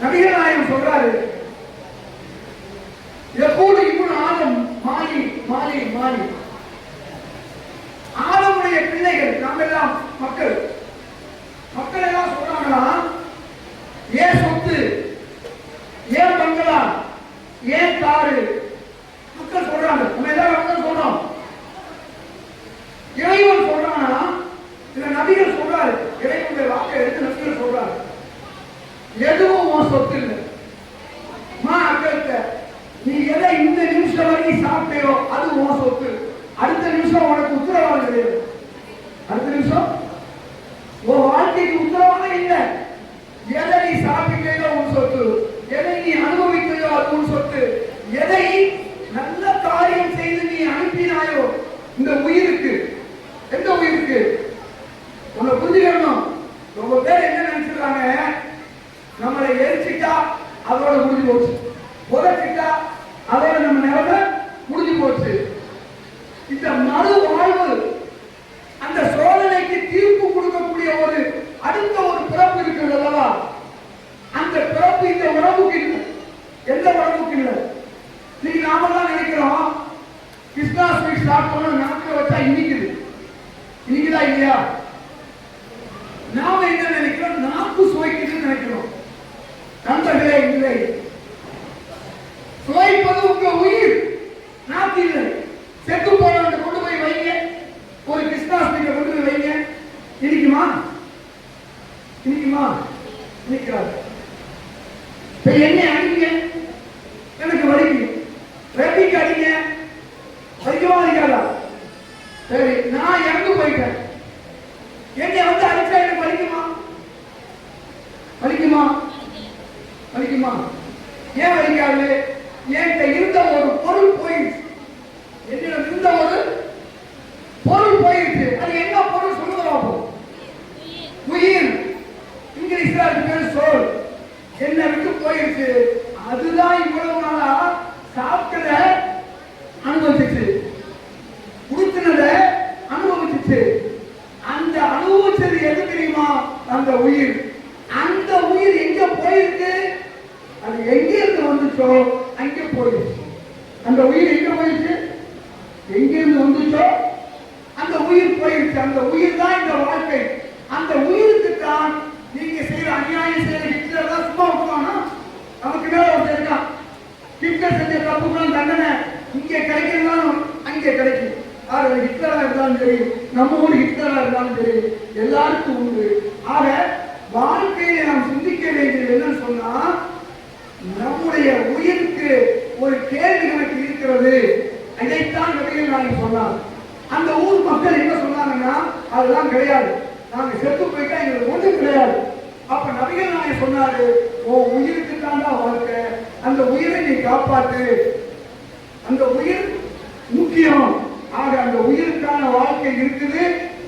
[SPEAKER 3] நபிகள் நாயகம் சொல்றாரு, எப்போது இப்னு ஆதம் மாலி மாலி மாலி. ஆதமுடைய பிள்ளைகள் நம்ம எல்லாம் மக்கள் எல்லாம் சொல்றாங்களா, ஏன் சொத்து, ஏன் பங்களா, ஏன் காரு? மக்கள் சொல்றாங்க. நம்ம எல்லாரும் சொல்றோம். இறைவன் சொல்றானா? இல்ல நபிகள் சொல்றாரு. இறைவனுடைய வாக்கை எடுத்து நபிகள் சொல்றாரு, எதுவும் உன் சொத்து இல்லை. நீ எதை இந்த நிமிஷம் வரைக்கும் சாப்பிட்டியோ அது உன் சொத்து. அடுத்த நிமிஷம் உனக்கு உத்தரவாதம் கிடையாது. அடுத்த நிமிஷம் உன் வாழ்க்கைக்கு உத்தரவாதம் இல்லை. எதை நீ சாப்பிட்டோ உன் சொத்து, எதை நீ அனுபவிக்கையோ அது உன் சொத்து. எதை நல்ல காரியம் செய்து நீ அனுப்பினாயோ இந்த உயிருக்கு, எந்த உயிருக்கு உன்னை புரிஞ்சுக்கணும். ரொம்ப பேர் என்ன நினைச்சிருக்காங்க, நம்மளை எரிச்சிட்டா அதோட முடிஞ்சு போச்சு, புதைச்சிட்டா அதோட நம்ம நிலைமை முடிஞ்சு போச்சு. இந்த மறு வாழ்வு, அந்த சோதனைக்கு தீர்ப்பு கொடுக்கக்கூடிய ஒரு அடுத்த ஒரு பிறப்பு இருக்கிறது அல்லவா, அந்த பிறப்பு இந்த உடம்புக்கு இல்லை. எந்த உடம்புக்கு இல்லை. நீங்க நாம தான் நினைக்கிறோம் கிருஷ்ணா ஸ்வீட் ஸ்டார்ட் பண்ண நாக்கில் வச்சா இன்னைக்குது, இன்னைக்குதான் இல்லையா? நாம என்ன நினைக்கிறோம், நாக்கு சுவைக்குதுன்னு நினைக்கிறோம். நண்பர்களே, இல்லை. சுவைப்பது உங்க உயிர், நாக்கு இல்லை. செத்து போனவன் கொண்டு போய் வைங்க, ஒரு கிருஷ்ணா ஸ்வீட்டை கொண்டு போய் வைங்க, இனிக்குமா? இனிக்குமா? இனிக்கிறார். என்ன அடிங்க, எனக்கு வலிக்கும். ரவிக்கு அடிங்க, வலிக்குமா வலிக்காதா? சரி, நான் இறந்து போயிட்டேன், என்னை வந்து அடிச்சா எனக்கு வலிக்குமா? வலிக்குமா? வலிக்குமா? ஏன் வலிக்காது? என்கிட்ட இருந்த ஒரு பொருள் போயிடுச்சு, என்னிடம் இருந்த ஒரு பொருள் போயிடுச்சு. அது என்ன பொருள் சொல்லுகிறோம்? உயிர். இங்கிலீஷ்ல அது பேர் சோல். என்ன விட்டு போயிடுச்சு. அதுதான் இவ்வளவு நாளா சாப்பிட்டத அனுபவிச்சிச்சு, குடுத்தினத அனுபவிச்சிச்சு. அந்த அனுபவிச்சது எது தெரியுமா? அந்த உயிர். அந்த உயிர் எங்க போயிருக்கு? அது எங்க இருந்து வந்துச்சோ அங்கே போயிடுச்சு. அந்த உயிர் எங்க போயிடுச்சு? எங்க இருந்து வந்துச்சோ அந்த உயிர் போயிடுச்சு. அந்த உயிர் தான் இந்த வாழ்க்கை. அந்த உயிருக்கு தான் நீங்க செய்யற அநியாயம் செய்யற ஹிட்லர் தான் சும்மா விட்டுவானா? நமக்கு மேல ஒரு இருக்கான், ஹிட்லர் செஞ்ச தப்புக்கெல்லாம் தண்டனை இங்கே கிடைக்கிறதாலும் அங்கே கிடைக்கும். அது ஹிட்லரா இருந்தாலும் சரி, நம்ம ஊர் ஹிட்லரா இருந்தாலும் சரி, எல்லாருக்கும் உண்டு. ஆக வாழ்க்கையை நாம் சிந்திக்க வேண்டியது என்னன்னு சொன்னா, நம்முடைய உயிருக்கு ஒரு கேள்வி கணக்கு இருக்கிறது. இதைத்தான் நபிகள் நாயகம் சொன்னார். அந்த ஊர் மக்கள் என்ன சொன்னாங்கன்னா, அதெல்லாம் கிடையாது, நாங்க செத்து போயிட்டா எங்களுக்கு ஒன்றும் கிடையாது. அப்ப நபிகள் நாயகம் சொன்னாரு, ஓ உயிருக்கு தாண்டா வாழ்க்கை, அந்த உயிரை நீ காப்பாற்று, அந்த உயிர் முக்கியம். ஆக அந்த உயிருக்கான வாழ்க்கை இருக்குது.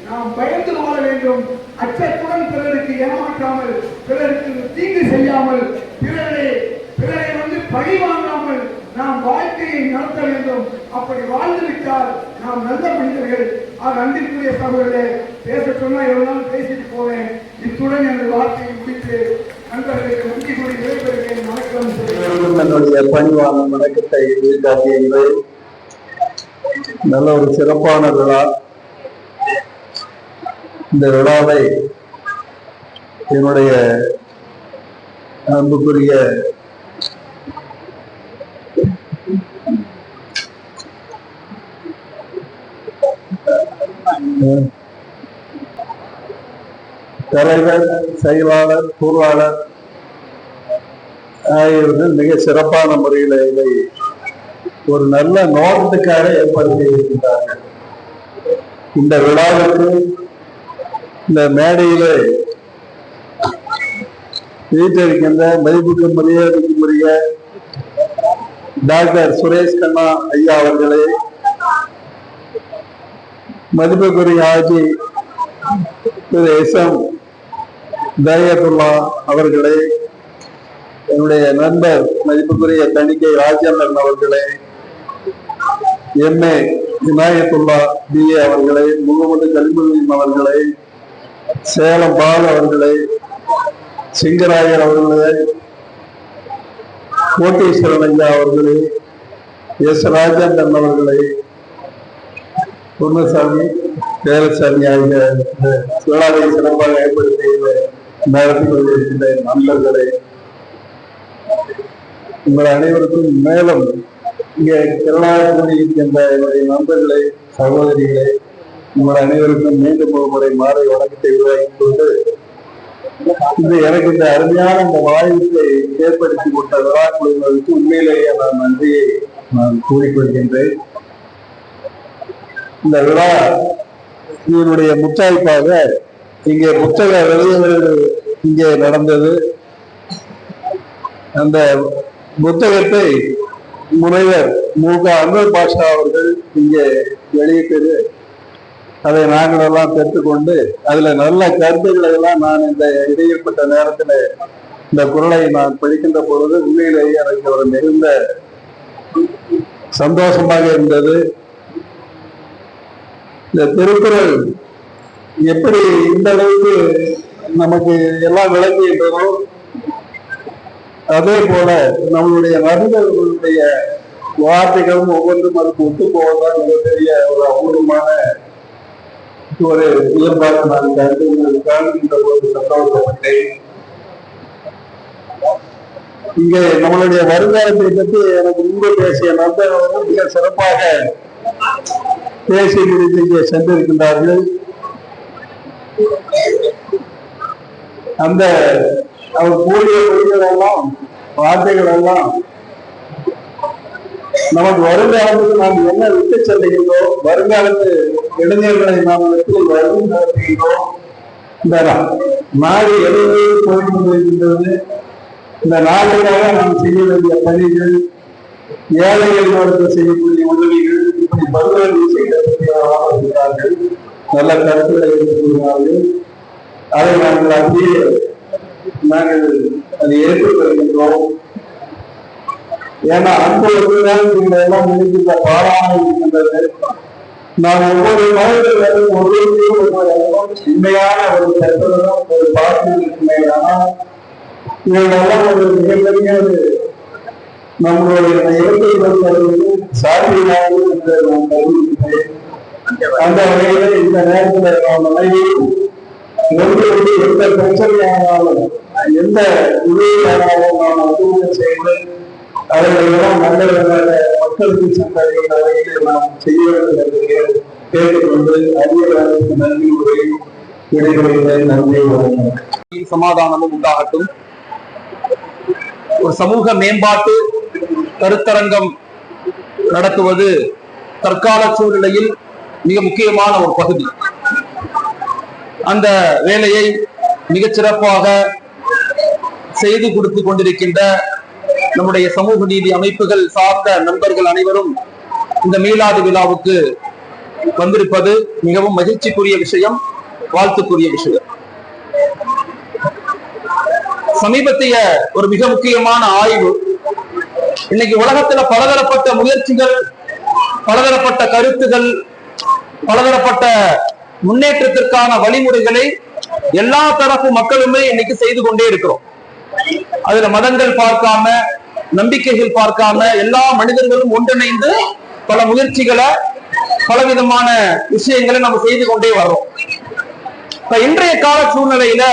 [SPEAKER 3] நாம் பயந்து வாழ வேண்டும். அச்சத்துடன் பிறருக்கு ஏமாற்றாமல், பிறருக்கு தீங்கு செய்யாமல், பிறரை வந்து பழி வாங்காமல் நாம் வாழ்க்கையை நடத்த வேண்டும். அப்படி வாழ்ந்துவிட்டால் நாம் நல்ல மனிதர்கள். அன்பிற்குரிய சகோதரர்களே, பேச சொன்னா எவ்வளவு பேசிட்டு போவேன். இத்துடன் எனது வார்த்தையை முடித்து நண்பர்களுக்கு நன்றி கூறி விடைபெறுகிறேன். வணக்கம்.
[SPEAKER 4] என்னுடைய பணிவான வணக்கத்தை எதிர்காட்டியது. நல்ல ஒரு சிறப்பான விழா. இந்த விழாவை என்னுடைய அன்புக்குரிய தலைவர், செயலாளர், பொருளாளர் ஆகியவர்கள் மிக சிறப்பான முறையில் இதை ஒரு நல்ல நோக்கத்துக்காக ஏற்படுத்தி இருக்கின்றார்கள். இந்த விழாவுக்கு இந்த மேடையிலே வீட்டிருக்கின்ற மதிப்புக்கு மரியாதைக்குரிய டாக்டர் சுரேஷ் கண்ணா ஐயா அவர்களே, மதிப்புக்குரிய ஆட்சி திரு எஸ்.எம். தயத்துல்லா அவர்களே, என்னுடைய நண்பர் மதிப்புக்குரிய தணிக்கை ராஜேந்திரன் அவர்களே, எம்.ஏ. இனாயத்துல்லா பி.ஏ. அவர்களே, முகமது கலிமுல்லீம் அவர்களே, சேலம் பால் அவர்களே, சிங்கராயர் அவர்களே, கோட்டீஸ்வரன் ஐயா அவர்களே, எஸ். ராஜேந்திரன் அவர்களே, பொன்னுசாமி, வேலசாமி ஆகிய விழாவை சிறப்பாக ஏற்படுத்தி நடத்தி கொண்டிருக்கின்ற நண்பர்களே, உங்கள் அனைவருக்கும் மேலும் இங்கே திரளாக இருக்கின்ற என்னுடைய நண்பர்களே, சகோதரிகளே, உங்கள் அனைவருக்கும் மீண்டும் ஒரு முறை மாலை வணக்கத்தை உருவாக்கி கொண்டு இது எனக்கு இந்த அருமையான இந்த வாய்ப்பை ஏற்படுத்தி கொடுத்த விழா குழுவினருக்கு உண்மையிலேயே நான் நன்றியை கூறிக்கொள்கின்றேன். இந்த விழா இதனுடைய முத்தாய்ப்பாக இங்கே புத்தக வெளியீடு இங்கே நடந்தது. அந்த புத்தகத்தை முனைவர் மு.க. அன்வர் பாஷா அவர்கள் இங்கே வெளியிட்டது. அதை நாங்கள் எல்லாம் பெற்றுக்கொண்டு அதுல நல்ல கருத்துக்களை எல்லாம் நான் இந்த இடையிற்பட்ட நேரத்தில் இந்த குரலை நான் படிக்கின்ற பொழுது உண்மையிலேயே எனக்கு ஒரு மிகுந்த சந்தோஷமாக இருந்தது. இந்த திருக்குறள் எப்படி இந்த அளவுக்கு நமக்கு எல்லாம் விளங்குகின்றதோ அதே போல நம்மளுடைய நபிகளுடைய வார்த்தைகளும் ஒவ்வொன்றும் அதுக்கு ஒத்து போவதுதான் மிகப்பெரிய ஒரு அபூர்வமான ஒரு இயல்பாக நான் காண்கின்ற போது சந்தோஷப்பட்டேன். இங்கே நம்மளுடைய வருங்காலத்தை பற்றி எனக்கு முன்பு பேசிய நண்பர்களும் மிக சிறப்பாக பேசி முடித்து இங்கே சென்றிருக்கின்றார்கள். அந்த அவர் கூடிய மொழிகளெல்லாம் வார்த்தைகள் எல்லாம் நமக்கு வருங்காலத்துக்கு நாம் என்ன விட்டு செல்லுகின்றோம், வருங்காலத்து இளைஞர்களை நாம் எப்படி வழி நடத்துகின்றோம், இந்த நாடு எதையே போய் கொண்டிருக்கின்றது, இந்த நாட்டுக்காக நாம் செய்ய வேண்டிய பணிகள், ஏழைகளுக்கு செய்யக்கூடிய உதவிகள், இப்படி பல்வேறு விஷயங்களை இருக்கிறார்கள். நல்ல கருத்துக்களை எடுத்துக்கொள்கிறார்கள். அதை நாங்கள் அப்படியே நாங்கள் அதை ஏற்றுக்கொள்கின்றோம். ஏன்னா அன்புதான் நீங்கள் எல்லாம் முடிக்கின்ற பாராமல் இருக்கின்றது. நாம் ஒவ்வொரு மனிதர்களும் உண்மையான ஒரு கருத்துடன் ஒரு பார்த்து இருக்கின்றன. இவர்களெல்லாம் ஒரு மிகப்பெரிய நம்மளுடைய இலக்கிய சாத்தியமாக என்று நான் கருதுகின்றேன். அந்த வகையில இந்த நேரத்தில் நாம் அனைவரும் ஒன்று எந்த பிரச்சனையானாலும் எந்த உதவியானாலும் நாம் ஒத்துழைப்பு செய்து அவைகளெல்லாம் நல்ல மக்களுக்கு சென்றடைகின்ற வகையில் நாம் செய்ய வேண்டும் என்று கேட்டுக்கொண்டு அறிவியலுக்கு நன்றி உரையும் விடைபெறுகிறேன். நன்றி, வணக்கம்.
[SPEAKER 1] சமாதானமும் உண்டாகட்டும். ஒரு சமூக மேம்பாட்டு கருத்தரங்கம் நடத்துவது தற்கால சூழ்நிலையில் மிக முக்கியமான ஒரு பகுதி. அந்த வேலையை மிகச்சிறப்பாக செய்து கொடுத்து கொண்டிருக்கின்ற நம்முடைய சமூக நீதி அமைப்புகள் சார்ந்த நண்பர்கள் அனைவரும் இந்த மீலாது விழாவுக்கு வந்திருப்பது மிகவும் மகிழ்ச்சிக்குரிய விஷயம், வாழ்த்துக்குரிய விஷயம். சமீபத்திய ஒரு மிக முக்கியமான ஆய்வு, இன்னைக்கு உலகத்துல பலதரப்பட்ட முயற்சிகள், பலதரப்பட்ட கருத்துகள், பலதரப்பட்ட முன்னேற்றத்திற்கான வழிமுறைகளை எல்லா தரப்பு மக்களுமே இன்னைக்கு செய்து கொண்டே இருக்கிறோம். அதுல மதங்கள் பார்க்காம, நம்பிக்கைகள் பார்க்காம எல்லா மனிதர்களும் ஒன்றிணைந்து பல முயற்சிகளை, பலவிதமான விஷயங்களை நம்ம செய்து கொண்டே வர்றோம். இப்ப இன்றைய கால சூழ்நிலையில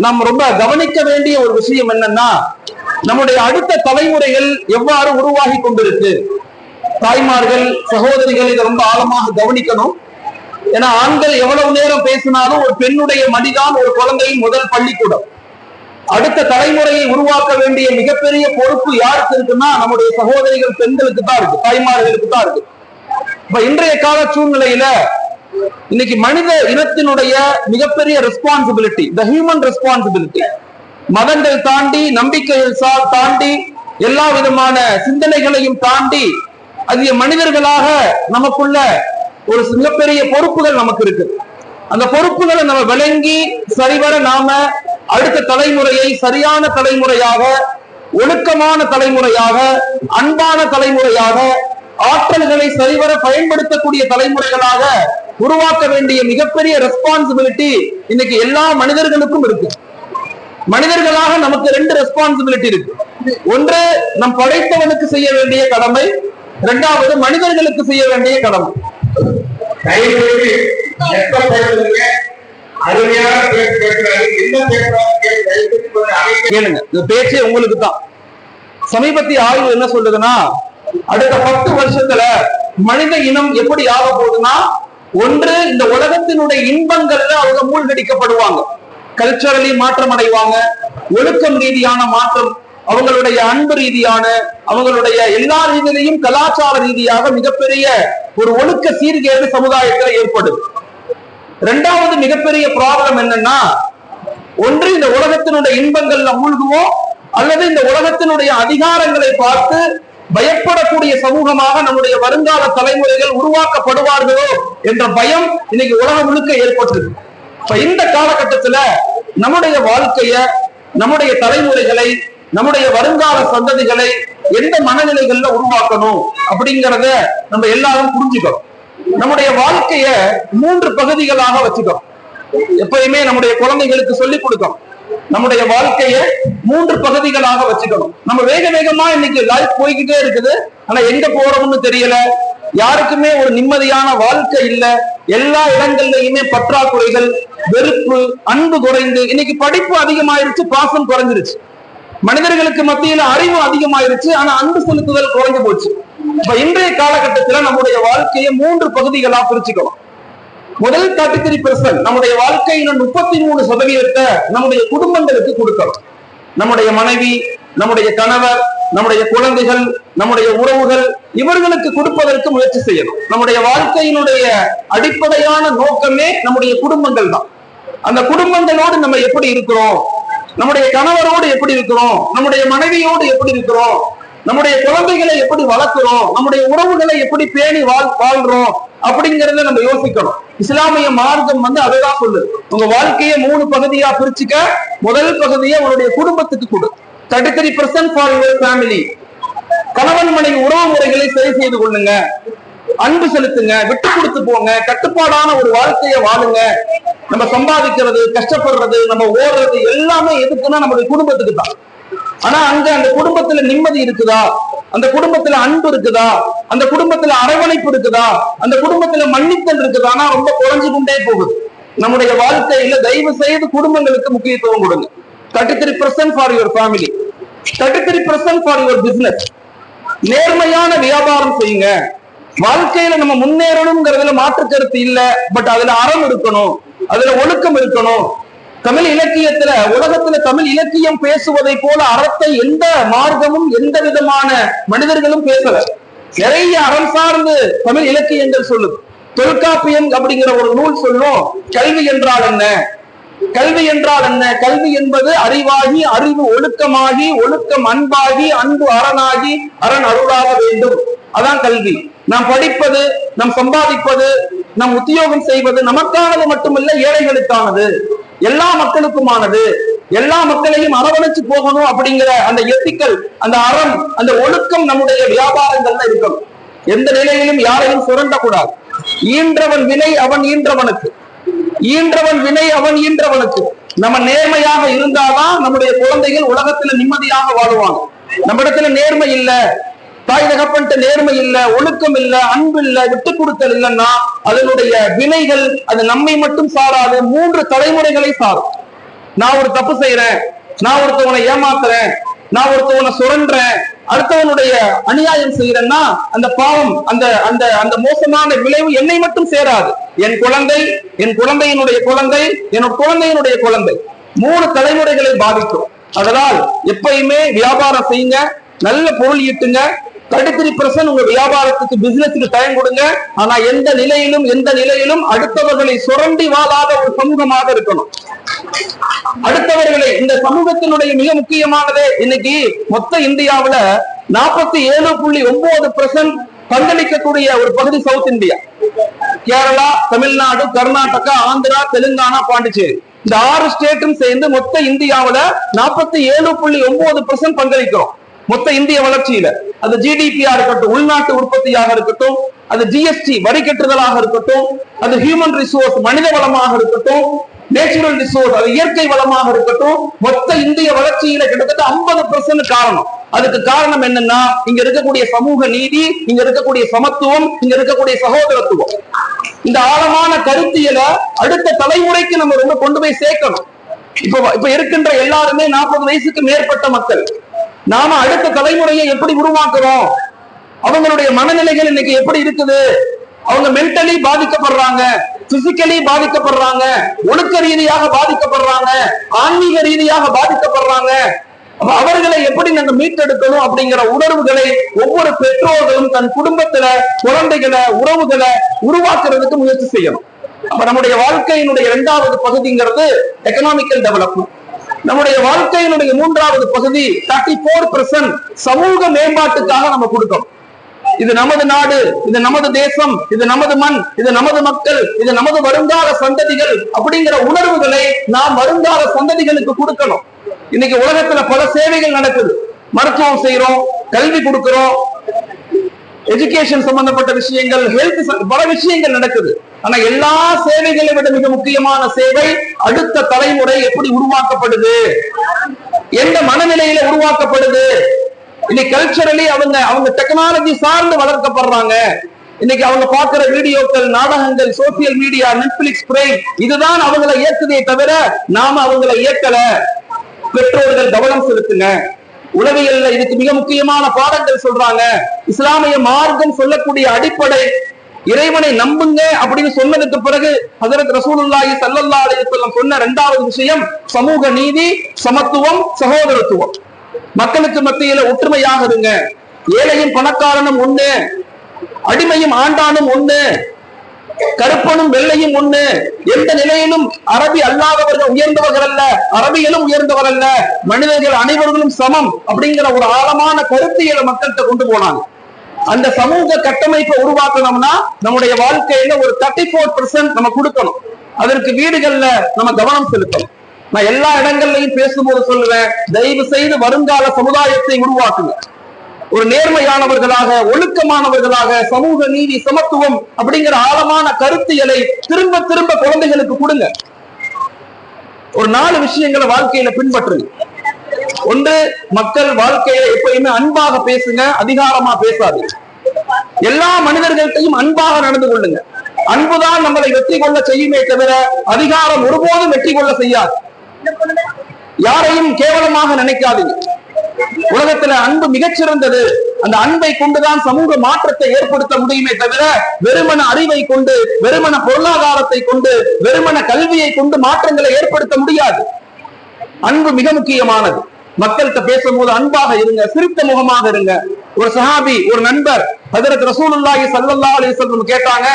[SPEAKER 1] நாம் ரொம்ப கவனிக்க வேண்டிய ஒரு விஷயம் என்னன்னா, நம்முடைய அடுத்த தலைமுறைகள் எவ்வாறு உருவாகி கொண்டிருக்கு. தாய்மார்கள், சகோதரிகள் இதை ரொம்ப ஆழமாக கவனிக்கணும். ஏன்னா ஆண்கள் எவ்வளவு நேரம் பேசினாலும் ஒரு பெண்ணுடைய மடிதான் ஒரு குழந்தையின் முதல் பள்ளிக்கூடம். அடுத்த தலைமுறையை உருவாக்க வேண்டிய மிகப்பெரிய பொறுப்பு யாருக்கு இருக்குன்னா நம்முடைய சகோதரிகள் பெண்களுக்கு தான் இருக்கு, தாய்மார்களுக்கு தான் இருக்கு. இப்ப இன்றைய கால சூழ்நிலையில இன்னைக்கு மனித இனத்தினுடைய மிகப்பெரிய ரெஸ்பான்சிபிலிட்டி, த ஹியூமன் ரெஸ்பான்சிபிலிட்டி, மதங்கள் தாண்டி, நம்பிக்கைகள் தாண்டி, எல்லா விதமான சிந்தனைகளையும் தாண்டி அதிக மனிதர்களாக நமக்குள்ள ஒரு மிகப்பெரிய பொறுப்புகள் நமக்கு இருக்கு. அந்த பொறுப்புகளை நம்ம விளங்கி சரிவர நாம அடுத்த தலைமுறையை சரியான தலைமுறையாக, ஒழுக்கமான தலைமுறையாக, அன்பான தலைமுறையாக, ஆற்றல்களை சரிவர பயன்படுத்தக்கூடிய தலைமுறைகளாக உருவாக்க வேண்டிய மிகப்பெரிய ரெஸ்பான்சிபிலிட்டி இன்னைக்கு எல்லா மனிதர்களுக்கும் இருக்கு. மனிதர்களாக நமக்கு ரெண்டு ரெஸ்பான்சிபிலிட்டி இருக்கு. ஒன்று நம் படைத்தவனுக்கு செய்ய வேண்டிய கடமை, இரண்டாவது மனிதர்களுக்கு செய்ய வேண்டிய கடமை. கேளுங்க, இந்த பேச்சே உங்களுக்கு தான். சமீபத்திய ஆய்வு என்ன சொல்லுதுன்னா, அடுத்த 10 வருஷத்துல மனித இனம் எப்படி ஆக போகுதுன்னா, ஒன்று இந்த உலகத்தினுடைய இன்பங்கள்ல அவங்க மூழ்கடிக்கப்படுவாங்க, கல்ச்சரலி மாற்றம் அடைவாங்க, ஒழுக்கம் ரீதியான மாற்றம், அவங்களுடைய அன்பு ரீதியான, அவங்களுடைய எல்லா ரீதியிலையும் கலாச்சார ரீதியாக மிகப்பெரிய ஒரு ஒழுக்க சீர்கேடு சமுதாயத்துல ஏற்படுது. இரண்டாவது மிகப்பெரிய ப்ராப்ளம் என்னன்னா, ஒன்று இந்த உலகத்தினுடைய இன்பங்கள்ல மூழ்குவோம், அல்லது இந்த உலகத்தினுடைய அதிகாரங்களை பார்த்து பயப்படக்கூடிய சமூகமாக நம்முடைய வருங்கால தலைமுறைகள் உருவாக்கப்படுவார்களோ என்ற பயம் இன்னைக்கு உலகம் முழுக்க ஏற்பட்டிருக்கு. இப்ப இந்த காலகட்டத்துல நம்முடைய வாழ்க்கைய, நம்முடைய தலைமுறைகளை, நம்முடைய வருங்கால சந்ததிகளை எந்த மனநிலைகள்ல உருவாக்கணும் அப்படிங்கிறத நம்ம எல்லாரும் புரிஞ்சுக்கணும். நம்முடைய வாழ்க்கைய 3 பகுதிகளாக வச்சுக்கணும். எப்பயுமே நம்முடைய குழந்தைகளுக்கு சொல்லிக் கொடுக்கணும். நம்முடைய வாழ்க்கைய 3 பகுதிகளாக வச்சுக்கணும். நம்ம வேக வேகமா இன்னைக்கு லைஃப் போய்கிட்டே இருக்குது, ஆனா எங்க போறோம்னு தெரியல. யாருக்குமே ஒரு நிம்மதியான வாழ்க்கை இல்ல. எல்லா இடங்கள்லயுமே பற்றாக்குறைகள், வெறுப்பு, அன்பு குறைந்து, இன்னைக்கு படிப்பு அதிகமாயிருச்சு, பாசம் குறைஞ்சிருச்சு. மனிதர்களுக்கு மத்தியில அறிவு அதிகமாயிருச்சு, ஆனா அன்பு செலுத்துதல் குறைஞ்சு போச்சு. இப்ப இன்றைய காலகட்டத்துல நம்முடைய வாழ்க்கையை 3 பகுதிகளா பிரிச்சுக்கணும். முதல் 33% நம்முடைய வாழ்க்கையில 33% நம்முடைய குடும்பங்களுக்கு கொடுக்கணும். நம்முடைய மனைவி, நம்முடைய கணவர், நம்முடைய குழந்தைகள், நம்முடைய உறவுகள், இவர்களுக்கு கொடுப்பதற்கு முயற்சி செய்யணும். நம்முடைய வாழ்க்கையினுடைய அடிப்படையான நோக்கமே நம்முடைய குடும்பங்கள் தான். அந்த குடும்பங்களோடு நம்ம எப்படி இருக்கிறோம், நம்முடைய கணவரோடு எப்படி இருக்கிறோம், நம்முடைய மனைவியோடு எப்படி இருக்கிறோம், நம்முடைய குழந்தைகளை எப்படி வளர்க்கிறோம், நம்முடைய உறவுகளை எப்படி பேணி வாழ்றோம் அப்படிங்கறத நம்ம யோசிக்கணும். இஸ்லாமிய மார்க்கம் அதுதான் சொல்லுது. உங்க வாழ்க்கையை 3 பகுதியா பிரிச்சுக்க. முதல் பகுதியை உங்களுடைய குடும்பத்துக்கு கொடு. 33% ஃபார் யுவர் ஃபேமிலி. கணவன் மனைவி உறவு முறைகளை சரி செய்து கொள்ளுங்க, அன்பு செலுத்துங்க, விட்டு கொடுத்து போங்க, கட்டுப்பாடான ஒரு வாழ்க்கையை வாழுங்க. நம்ம சம்பாதிக்கிறது, கஷ்டப்படுறது, நம்ம ஓடுறது எல்லாமே எதுக்குன்னா நம்முடைய குடும்பத்துக்கு தான். ஆனா அங்க அந்த குடும்பத்துல நிம்மதி இருக்குதா, அந்த குடும்பத்துல அன்பு இருக்குதா, அந்த குடும்பத்துல அரவணைப்பு இருக்குதா, அந்த குடும்பத்துல மன்னித்தல் இருக்குதானா ரொம்ப குறைஞ்சு கொண்டே போகுது. நம்முடைய வாழ்க்கையில தயவு செய்து குடும்பங்களுக்கு முக்கியத்துவம் கொடுங்க. 33% for your family, 33% for your business. நேர்மையான வியாபாரம் செய்யுங்க. வாழ்க்கையில நம்ம முன்னேறணுங்கிறதுல மாற்று கருத்து இல்ல, பட் அதுல அறம் இருக்கணும், அதுல ஒழுக்கம் இருக்கணும். தமிழ் இலக்கியத்துல, உலகத்துல தமிழ் இலக்கியம் பேசுவதை போல அறத்தை எந்த மார்க்கமும் எந்த விதமான மனிதர்களும் பேசல. நிறைய அறம் சார்ந்து தமிழ் இலக்கியங்கள் சொல்லுது. தொல்காப்பியம் அப்படிங்கிற ஒரு நூல் சொல்லும், கல்வி என்றால் என்ன, கல்வி என்றால் என்ன, கல்வி என்பது அறிவாகி, அறிவு ஒழுக்கமாகி, ஒழுக்கம் அன்பாகி, அன்பு அரணாகி, அரண் அருளாக வேண்டும். அதான் கல்வி. நாம் படிப்பது, நாம் சம்பாதிப்பது, நாம் உத்தியோகம் செய்வது நமக்கானது மட்டுமல்ல, ஏழைகளுக்கானது, எல்லா மக்களுக்குமானது. எல்லா மக்களையும் அரவணைச்சு போகணும் அப்படிங்கிற அந்த எத்திக்கல், அந்த அறம், அந்த ஒழுக்கம் நம்முடைய வியாபாரங்கள்ல இருக்கணும். எந்த நிலையிலும் யாரையும் சுரண்டக்கூடாது. ஈன்றவன் வினை அவன் ஈன்றவனுக்கு, ஈன்றவன் வினை அவன் ஈன்றவனுக்கு. நம்ம நேர்மையாக இருந்தாதான் நம்முடைய குழந்தைகள் உலகத்துல நிம்மதியாக வாழுவாங்க. நம்ம இடத்துல நேர்மை இல்ல, தாய் தகப்பன்ட்ட நேர்மை இல்ல, ஒழுக்கம் இல்ல, அன்பு இல்ல, விட்டு கொடுத்தல் இல்லைன்னா அதனுடைய வினைகள் அது நம்மை மட்டும் சாராது, 3 தலைமுறைகளை சாரும். நான் ஒரு தப்பு செய்யறேன், நான் ஒருத்தவனை ஏமாத்துறேன், நான் ஒருத்தவனை சுரன்றேன், அடுத்தவனுடைய அநியாயம் செய்யறேன்னா அந்த பாவம், அந்த அந்த அந்த மோசமான விளைவு என்னை மட்டும் சேராது. என் குழந்தை, என் குழந்தையினுடைய குழந்தை, என்னோட குழந்தையினுடைய குழந்தை, 3 தலைமுறைகளை பாதிக்கும். அதனால் எப்பயுமே வியாபாரம் செய்யுங்க, நல்ல பொருள் ஈட்டுங்க. 33% உங்க வியாபாரத்துக்கு, பிசினஸுக்கு டைம் கொடுங்க. ஆனா எந்த நிலையிலும் அடுத்தவர்களை சுரண்டி வாழாத ஒரு சமூகமாக இருக்கணும். அடுத்தவர்களை, இந்த சமூகத்தினுடைய மிக முக்கியமானதே இன்னைக்கு மொத்த இந்தியாவுல 47.9% பங்களிக்கக்கூடிய ஒரு பகுதி சவுத் இந்தியா. கேரளா, தமிழ்நாடு, கர்நாடகா, ஆந்திரா, தெலுங்கானா, பாண்டிச்சேரி, இந்த 6 ஸ்டேட்டும் சேர்ந்து மொத்த இந்தியாவுல 47.9% பங்களிக்கிறோம் மொத்த இந்திய வளர்ச்சியில. அது ஜிடிபியா இருக்கட்டும், உள்நாட்டு உற்பத்தியாக இருக்கட்டும், அது ஜிஎஸ்டி வரி கட்டுதலாக இருக்கட்டும், அது ஹியூமன் ரிசோர்ஸ் மனித வளமாக இருக்கட்டும், நேச்சுரல் ரிசோர்ஸ் அது இயற்கை வளமாக இருக்கட்டும், மொத்த இந்திய வளர்ச்சியில கிட்டத்தட்ட 50% காரணம். அதுக்கு காரணம் என்னன்னா, இங்க இருக்கக்கூடிய சமூக நீதி, இங்க இருக்கக்கூடிய சமத்துவம், இங்க இருக்கக்கூடிய சகோதரத்துவம். இந்த ஆழமான கருத்தியலை அடுத்த தலைமுறைக்கு நம்ம ரொம்ப கொண்டு போய் சேர்க்கணும். இப்ப இருக்கின்ற எல்லாருமே 40 வயசுக்கு மேற்பட்ட மக்கள். நாம அடுத்த தலைமுறையை எப்படி உருவாக்குறோம், அவங்களுடைய மனநிலைகள் இன்னைக்கு எப்படி இருக்குது, அவங்க மென்டலி பாதிக்கப்படுறாங்க, பிசிக்கலி பாதிக்கப்படுறாங்க, ஒழுக்க ரீதியாக பாதிக்கப்படுறாங்க, ஆன்மீக ரீதியாக பாதிக்கப்படுறாங்க.
[SPEAKER 3] அவர்களை எப்படி நாங்க மீட்டெடுக்கணும் அப்படிங்கிற உணர்வுகளை ஒவ்வொரு பெற்றோர்களும் தன் குடும்பத்துல குழந்தைகளை உறவுகளை உருவாக்குறதுக்கு முயற்சி செய்யணும். அப்ப நம்முடைய வாழ்க்கையினுடைய இரண்டாவது பகுதிங்கிறது எக்கனாமிக்கல் டெவலப்மெண்ட். நம்முடைய வாழ்க்கையினுடைய மூன்றாவது பகுதி 34% சமூக மேம்பாட்டுக்காக நம்ம கொடுக்கணும். இது நமது நாடு, இது நமது தேசம், இது நமது மண், இது நமது மக்கள், இது நமது வருங்கால சந்ததிகள் அப்படிங்கிற உணர்வுகளை நாம் வருங்கால சந்ததிகளுக்கு கொடுக்கணும். இன்னைக்கு உலகத்துல பல சேவைகள் நடக்குது. மருத்துவம் செய்யறோம், கல்வி கொடுக்கிறோம், எஜுகேஷன் சம்பந்தப்பட்ட விஷயங்கள், ஹெல்த், பல விஷயங்கள் நடக்குது. ஆனா எல்லா சேவைகளை விட மிக முக்கியமான சேவை அடுத்த தலைமுறை எப்படி உருவாக்கப்படுது, எந்த மனநிலையில உருவாக்கப்படுது. இன்னைக்கு கல்ச்சரலி அவங்க டெக்னாலஜி சார்ந்து வளர்க்கப்படுறாங்க. இன்னைக்கு அவங்க பார்க்கிற வீடியோக்கள், நாடகங்கள், சோசியல் மீடியா, நெட்ஃபிளிக்ஸ், பிரைம், இதுதான் அவங்களை இயக்குதே தவிர நாம அவங்களை இயக்கல. பெற்றோர்கள் கவனம் செலுத்துங்க. உளவியல்ல இதுக்கு மிக முக்கியமான பாடங்கள் சொல்றாங்க. இஸ்லாமிய மார்க்கம் சொல்லக்கூடிய அடிப்படை இறைவனை நம்புங்க அப்படின்னு சொன்னதுக்கு பிறகு ஹஜ்ரத் ரசூலுல்லாஹி ஸல்லல்லாஹு அலைஹி வஸல்லம் சொன்ன இரண்டாவது விஷயம் சமூக நீதி, சமத்துவம், சகோதரத்துவம். மக்களுக்கு மத்தியில ஒற்றுமையாக இருங்க. ஏழையும் பணக்காரனும் ஒண்ணு, அடிமையும் ஆண்டானும் ஒண்ணு, கருப்பனும் வெள்ளையும் ஒண்ணு. எந்த நிலையிலும் அரபி அல்லாதவர்கள் உயர்ந்தவர்கள் அல்ல, அரபிகளும் உயர்ந்தவர் அல்ல, மனிதர்கள் அனைவர்களும் சமம் அப்படிங்கிற ஒரு ஆழமான கருத்தியலை மக்கள்கிட்ட கொண்டு போனாங்க. அந்த சமூக கட்டமைப்பை உருவாக்கணும்னா நம்முடைய வாழ்க்கையில ஒரு 34% நம்ம கொடுக்கணும். அதற்கு வீடுகள்ல நம்ம கவனம் செலுத்தணும். நான் எல்லா இடங்கள்லையும் பேசும்போது சொல்லுவேன், தயவு செய்து வருங்கால சமுதாயத்தை உருவாக்குங்க. ஒரு நேர்மையானவர்களாக, ஒழுக்கமானவர்களாக, சமூக நீதி, சமத்துவம் அப்படிங்கிற ஆழமான கருத்தியலை திரும்ப திரும்ப குழந்தைகளுக்கு கொடுங்க. ஒரு 4 விஷயங்களை வாழ்க்கையில பின்பற்றுங்க. ஒன்று, மக்கள் வாழ்க்கையில எப்பயுமே அன்பாக பேசுங்க, அதிகாரமா பேசாது. எல்லா மனிதர்கள்ட்டையும் அன்பாக நடந்து கொள்ளுங்க. அன்புதான் நம்மளை வெற்றி கொள்ள செய்யுமே தவிர அதிகாரம் ஒருபோதும் வெற்றி கொள்ள செய்யாது. யாரையும் கேவலமாக நினைக்காதீங்க. உலகத்துல அன்பு மிகச்சிறந்தது. அந்த அன்பை கொண்டுதான் சமூக மாற்றத்தை ஏற்படுத்த முடியுமே தவிர வெறுமன அறிவை கொண்டு, வெறுமன பொருளாதாரத்தை கொண்டு, வெறுமன கல்வியை கொண்டு மாற்றங்களை ஏற்படுத்த முடியாது. அன்பு மிக முக்கியமானது. மக்கள்கிட்ட பேசும்போது அன்பாக இருங்க, சிரித்த முகமாக இருங்க. ஒரு சஹாபி, ஒரு நண்பர் ஹஜ்ரத் ரசூலுல்லாஹி ஸல்லல்லாஹு அலைஹி வஸல்லம் கேட்டாங்க,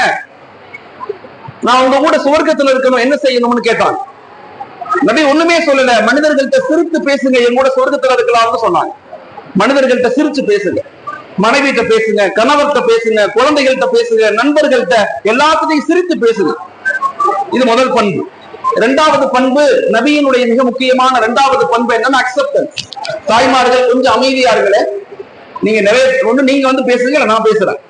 [SPEAKER 3] நான் உங்க கூட சுவர்க்கத்துல இருக்கணும், என்ன செய்யணும்னு கேட்டாங்க. நபி ஒண்ணுமே சொல்லல, மனிதர்கள்ட்ட சிரித்து பேசுங்க, என் கூட சொர்க்கத்துல இருக்கலாம்னு சொன்னாங்க. மனிதர்கள்ட்ட சிரிச்சு பேசுங்க, மனைவிட்ட பேசுங்க, கணவர்கிட்ட பேசுங்க, குழந்தைகள்கிட்ட பேசுங்க, நண்பர்கள்ட்ட எல்லாத்தையும் சிரித்து பேசுங்க. இது முதல் பண்பு. இரண்டாவது பண்பு, நபியினுடைய மிக முக்கியமான இரண்டாவது பண்பு என்னன்னா அக்செப்டன்ஸ். தாய்மார்கள் கொஞ்சம் அமைதியா இருக்கல, நீங்க நிறைய ஒண்ணு நீங்க வந்து பேசுங்க, நான் பேசுறேன்.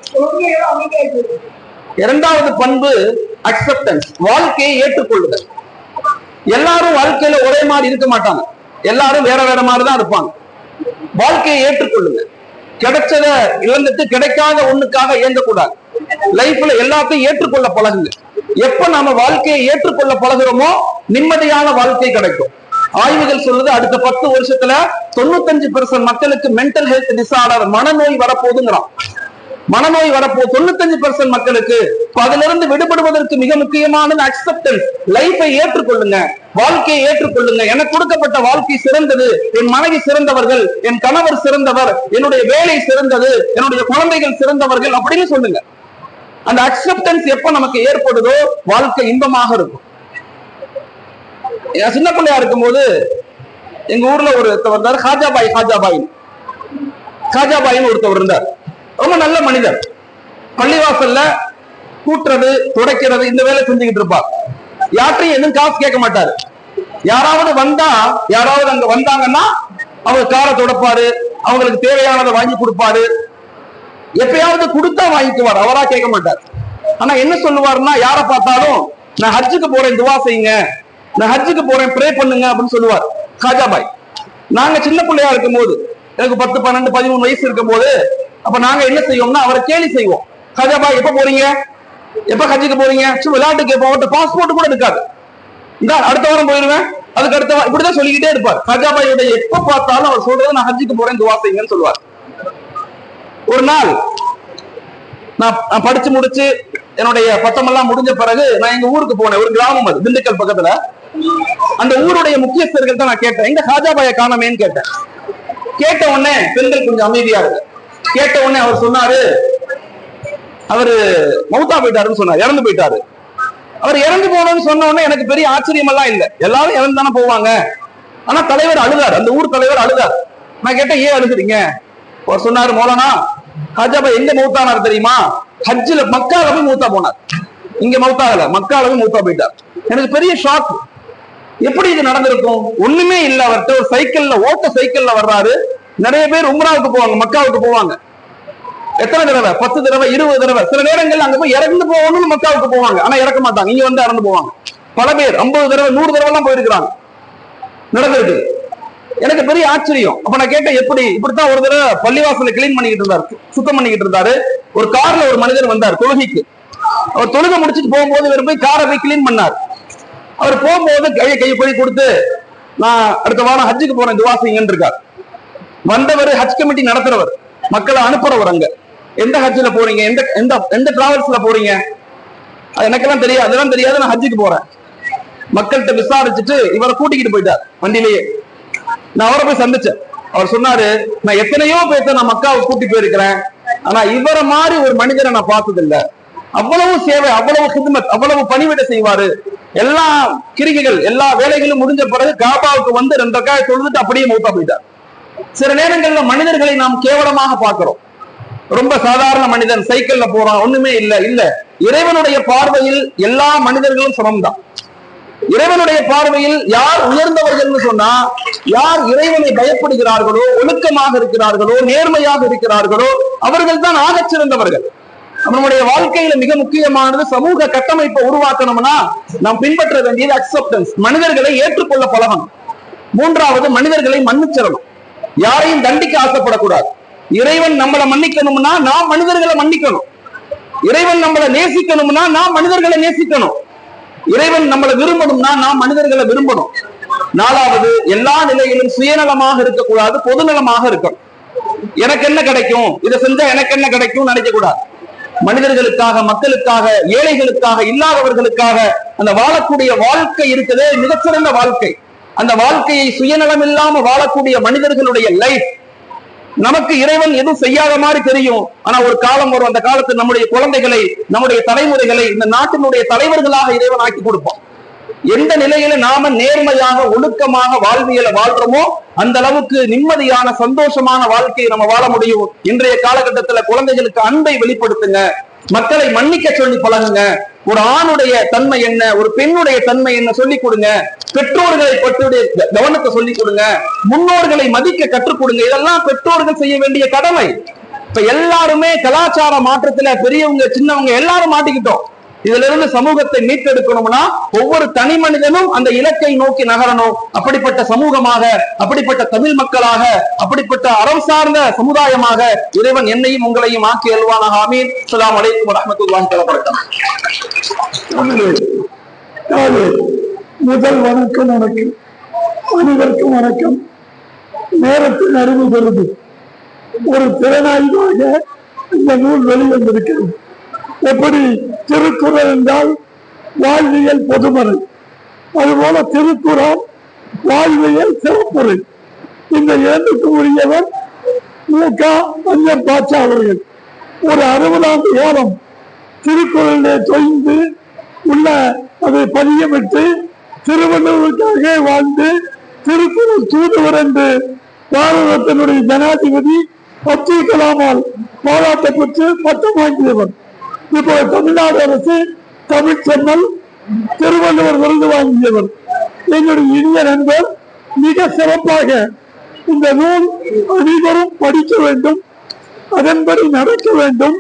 [SPEAKER 3] இரண்டாவது பண்பு அக்செப்டன்ஸ், வாழ்க்கையை ஏற்றுக்கொள்ளுதல். எல்லாரும் வாழ்க்கையில ஒரே மாதிரி இருக்க மாட்டாங்க, எல்லாரும் வேற வேற மாதிரிதான் இருப்பாங்க. வாழ்க்கையை ஏற்றுக்கொள்ளுங்க. கிடைச்சத இழந்துட்டு கிடைக்காத ஒண்ணுக்காக இயங்கக்கூடாது. லைஃப்ல எல்லாத்தையும் ஏற்றுக்கொள்ள பழகுங்க. எப்ப நாம வாழ்க்கையை ஏற்றுக்கொள்ள பழகுறோமோ நிம்மதியான வாழ்க்கை கிடைக்கும். ஆய்வுகள் சொல்லுது, அடுத்த 10 வருஷத்துல 95% மக்களுக்கு மென்டல் ஹெல்த் டிசார்டர், மனநோய் வரப்போகுதுங்கிறான். மனநோய் வரப்போ 95% மக்களுக்கு. அதிலிருந்து விடுபடுவதற்கு மிக முக்கியமானது அக்செப்டன்ஸ். லைஃபை ஏற்றுக்கொள்ளுங்க, வாழ்க்கையை ஏற்றுக்கொள்ளுங்க. எனக்கு கொடுக்கப்பட்ட வாழ்க்கை சிறந்தது, என் மனைவி சிறந்தவர்கள், என் கணவர் சிறந்தவர், என்னுடைய வேலை சிறந்தது, என்னுடைய குழந்தைகள் சிறந்தவர்கள் அப்படின்னு சொல்லுங்க. அந்த அக்செப்டன்ஸ் எப்ப நமக்கு ஏற்படுதோ வாழ்க்கை இன்பமாக இருக்கும். சின்ன பிள்ளையா இருக்கும்போது எங்க ஊர்ல ஒருத்தவர் இருந்தார், காஜாபாயின்னு ஒருத்தவர் இருந்தார். ரொம்ப நல்ல மனிதர். பள்ளிவாசல்ல கூட்டுறது, துடைக்கிறது, இந்த வேலை செஞ்சுக்கிட்டு இருப்பார். யார்ட்டையும் எதுவும் காசு கேட்க மாட்டாரு. யாராவது அங்க வந்தாங்கன்னா அவங்க காரை துடைப்பாரு, அவங்களுக்கு தேவையானதை வாங்கி கொடுப்பாரு. எப்பயாவது கொடுத்தா வாங்கிக்குவார், அவரா கேட்க மாட்டார். ஆனா என்ன சொல்லுவாருன்னா, யாரை பார்த்தாலும் நான் ஹஜ்ஜுக்கு போறேன், துவா செய்யுங்க, நான் ஹஜ்ஜுக்கு போறேன், ப்ரே பண்ணுங்க அப்படின்னு சொல்லுவார் காஜாபாய். நாங்க சின்ன பிள்ளையா இருக்கும் போது, எனக்கு 10, 12, 13 வயசு இருக்கும் போது, அப்ப நாங்க என்ன செய்வோம்னா அவரை கேலி செய்வோம். காஜாபாய் எப்ப போறீங்க, எப்ப ஹஜ்ஜுக்கு போறீங்க, விளையாட்டுக்கு போட்டு பாஸ்போர்ட் கூட இருக்காது, இந்த அடுத்த வாரம் போயிருவேன், அதுக்கு அடுத்த இப்படிதான் சொல்லிக்கிட்டே இருப்பார். காஜாபாயோட எப்ப பார்த்தாலும் அவர் சொல்றது நான் ஹஜ்ஜுக்கு போறேன், துவா செய்யுங்கன்னு சொல்லுவார். ஒரு நாள் நான் படிச்சு முடிச்சு என்னுடைய பட்டமெல்லாம் முடிஞ்ச பிறகு நான் எங்க ஊருக்கு போனேன். ஒரு கிராமம், அது திண்டுக்கல் பக்கத்துல. அந்த ஊருடைய முக்கியஸ்தர்கள் தான் நான் கேட்டேன், எங்க காஜாபாயை காணமேன்னு கேட்டேன்.
[SPEAKER 1] கேட்ட உடனே பெண்கள் கொஞ்சம் அமைதியா இருக்கு. கேட்ட உடனே அவர் சொன்னாரு, அவரு மௌத்தா போயிட்டாருன்னு சொன்னார், இறந்து போயிட்டாரு. அவர் இறந்து போனோம்னு சொன்ன உடனே எனக்கு பெரிய ஆச்சரியம் எல்லாம் இல்லை, எல்லாரும் இறந்து தானே போவாங்க. ஆனா தலைவர் அழுதார், அந்த ஊர் தலைவர் அழுதார். நான் கேட்டேன், ஏன் அழுகுறீங்க? அவர் சொன்னாரு, மௌலானா ஹஜ்ஜாபா எங்க மௌத்தானார் தெரியுமா? ஹஜ்ஜில மக்கால போய் மௌத்தா போனார். இங்க மௌத்தாகல, மக்கால போய் மௌத்தா போயிட்டார். எனக்கு பெரிய ஷாக். எப்படி இது நடந்திருக்கும்? ஒண்ணுமே இல்ல, அவர்கிட்ட ஒரு சைக்கிள்ல, ஓட்ட சைக்கிள்ல வர்றாரு. நிறைய பேர் உம்ராவுக்கு போவாங்க, மக்காவுக்கு போவாங்க. எத்தனை தடவை? 10 தடவை, 20 தடவை. சில நேரங்கள் அங்க போய் இறந்து போகணும்னு மக்காவுக்கு போவாங்க, ஆனா இறக்க மாட்டாங்க, இங்க வந்து இறந்து போவாங்க. பல பேர் 50 தடவை 100 தடவை எல்லாம் போயிருக்கிறாங்க, நடந்திருக்கு. எனக்கு பெரிய ஆச்சரியம். அப்ப நான் கேட்டேன், எப்படி? இப்படித்தான் ஒரு தடவை பள்ளிவாசல கிளீன் பண்ணிக்கிட்டு இருந்தாரு, சுத்தம் பண்ணிக்கிட்டு இருந்தாரு. ஒரு கார்ல ஒரு மனிதர் வந்தார் தொழுகைக்கு. அவர் தொழுகை முடிச்சுட்டு போகும்போது இவர் போய் காரை போய் கிளீன் பண்ணார். அவர் போகும்போது கையை போய் கொடுத்து, நான் அடுத்த வாரம் ஹஜ்ஜுக்கு போறேன், துவா செய்யுங்கன்னு இருக்கார். வந்தவர் ஹஜ் கமிட்டி நடத்துறவர், மக்களை அனுப்புறவர். அங்க எந்த ஹஜ்ஜில போறீங்க, எந்த டிராவல்ஸ்ல போறீங்க? அது எனக்கெல்லாம் தெரியாது, அதெல்லாம் தெரியாது, நான் ஹஜ்ஜுக்கு போறேன். மக்கள்கிட்ட விசாரிச்சுட்டு இவரை கூட்டிக்கிட்டு போயிட்டார் வண்டியிலேயே. நான் அவரை போய் சந்திச்சேன். அவர் சொன்னாரு, நான் எத்தனையோ பேர்த்த நான் மக்காவை கூட்டி போயிருக்கிறேன், ஆனா இவரை மாதிரி ஒரு மனிதரை நான் பார்த்தது இல்ல. அவ்வளவு சேவை, அவ்வளவு ஹித்மத், அவ்வளவு பணிவிட செய்வாரு. எல்லா கிரிகைகள், எல்லா வேலைகளும் முடிஞ்ச பிறகு காபாவுக்கு வந்து 2 ரக்காத் தொழுதுட்டு அப்படியே மௌத்தா போயிட்டார். சில நேரங்கள்ல மனிதர்களை நாம் கேவலமாக பார்க்கிறோம். ரொம்ப சாதாரண மனிதன், சைக்கிள்ல போறான், ஒண்ணுமே இல்ல. இறைவனுடைய பார்வையில் எல்லா மனிதர்களும் சமம்தான். இறைவனுடைய பார்வையில் யார் உயர்ந்தவர்கள் சொன்னா, யார் இறைவனை பயப்படுகிறார்களோ, ஒழுக்கமாக இருக்கிறார்களோ, நேர்மையாக இருக்கிறார்களோ, அவர்கள் தான் ஆகச் சிறந்தவர்கள். நம்முடைய வாழ்க்கையில மிக முக்கியமானது சமூக கட்டமைப்பை உருவாக்கணும்னா நாம் பின்பற்ற வேண்டியது அக்செப்டன்ஸ், மனிதர்களை ஏற்றுக்கொள்ள பழகணும். 3வது, மனிதர்களை மன்னிச்சிடணும். யாரையும் தண்டிக்க ஆசைப்படக்கூடாது. இறைவன் நம்மளை மன்னிக்கணும்னா நாம் மனிதர்களை மன்னிக்கணும். இறைவன் நம்மளை நேசிக்கணும்னா நாம் மனிதர்களை நேசிக்கணும். இறைவன் நம்மளை விரும்பணும்னா நாம் மனிதர்களை விரும்பணும். 4வது, எல்லா நிலையிலும் சுயநலமாக இருக்கக்கூடாது, பொதுநலமாக இருக்கணும். எனக்கு என்ன கிடைக்கும், இதை செஞ்சா எனக்கு என்ன கிடைக்கும் நினைக்க கூடாது. மனிதர்களுக்காக, மக்களுக்காக, ஏழைகளுக்காக, இல்லாதவர்களுக்காக அந்த வாழக்கூடிய வாழ்க்கை இருக்குதே மிகச்சிறந்த வாழ்க்கை. அந்த வாழ்க்கையை சுயநலம் இல்லாம வாழக்கூடிய மனிதர்களுடைய லைஃப், நமக்கு இறைவன் எதுவும் செய்யாத மாதிரி தெரியும். ஆனா ஒரு காலம் வரும், அந்த காலத்தில் நம்முடைய குழந்தைகளை, நம்முடைய தலைமுறைகளை இந்த நாட்டினுடைய தலைவர்களாக இறைவன் ஆக்கி கொடுப்போம். எந்த நிலையில நாம நேர்மையாக, ஒழுக்கமாக வாழ்வியலை வாழ்றோமோ அந்த அளவுக்கு நிம்மதியான, சந்தோஷமான வாழ்க்கையை நம்ம வாழ முடியும். இன்றைய காலகட்டத்துல குழந்தைகளுக்கு அன்பை வெளிப்படுத்துங்க, மக்களை மன்னிக்க சொல்லி பழகுங்க. ஒரு ஆணுடைய தன்மை என்ன, ஒரு பெண்ணுடைய தன்மை என்ன சொல்லி கொடுங்க. பெற்றோர்களை பற்றிய கவனத்தை சொல்லி கொடுங்க. முன்னோர்களை மதிக்க கற்றுக் கொடுங்க. இதெல்லாம் பெற்றோர்கள் செய்ய வேண்டிய கடமை. இப்ப எல்லாருமே கலாச்சார மாற்றத்துல பெரியவங்க சின்னவங்க எல்லாரும் மாட்டிக்கிட்டோம். இதுல இருந்து சமூகத்தை மீட்டெடுக்கணும்னா ஒவ்வொரு தனி மனிதனும் அந்த இலக்கை நோக்கி நகரணும். அப்படிப்பட்ட சமூகமாக, அப்படிப்பட்ட தமிழ் மக்களாக, அப்படிப்பட்ட அறம் சார்ந்த சமுதாயமாக இறைவன் என்னையும் உங்களையும் ஆக்கி அல்வானாக. ஆமீன். அஸ்ஸலாமு அலைக்கும் வரஹ்மத்துல்லாஹி வபரகாத்துஹு.
[SPEAKER 3] முதல் வணக்கம் உனக்கு, அனைவருக்கும் வணக்கம். நேரத்தில் அறிவு பெறுது ஒரு திறனாய்வாக இந்த நூல் வெளிவந்திருக்கிறது. எப்படி திருக்குறள் என்றால் வாழ்வியல் பொதுமறை, அதுபோல திருக்குறள் வாழ்வியல் சிறப்புரை. இந்த 2க்கு உரியவர் மு.க. ஐயர் பாட்சா அவர்கள். ஒரு 60 ஆண்டு காலம் திருக்குறளை தொய்ந்து உள்ள அதை பதியமிட்டு திருவள்ளுவருக்காக வாழ்ந்து திருக்குறள் தூதுவர் என்று பாரதத்தினுடைய ஜனாதிபதி அப்துல் கலாமால் பாராட்ட பெற்று பட்டம் வாங்கியவர். இப்போ தமிழ்நாடு அரசு தமிழ் செம்மல் திருவள்ளுவர் விருது வாங்கியவர். என்னுடைய இனிய நண்பர் மிக சிறப்பாக இந்த நூல் அனைவரும் படிக்க வேண்டும், அதன்படி நடக்க வேண்டும்.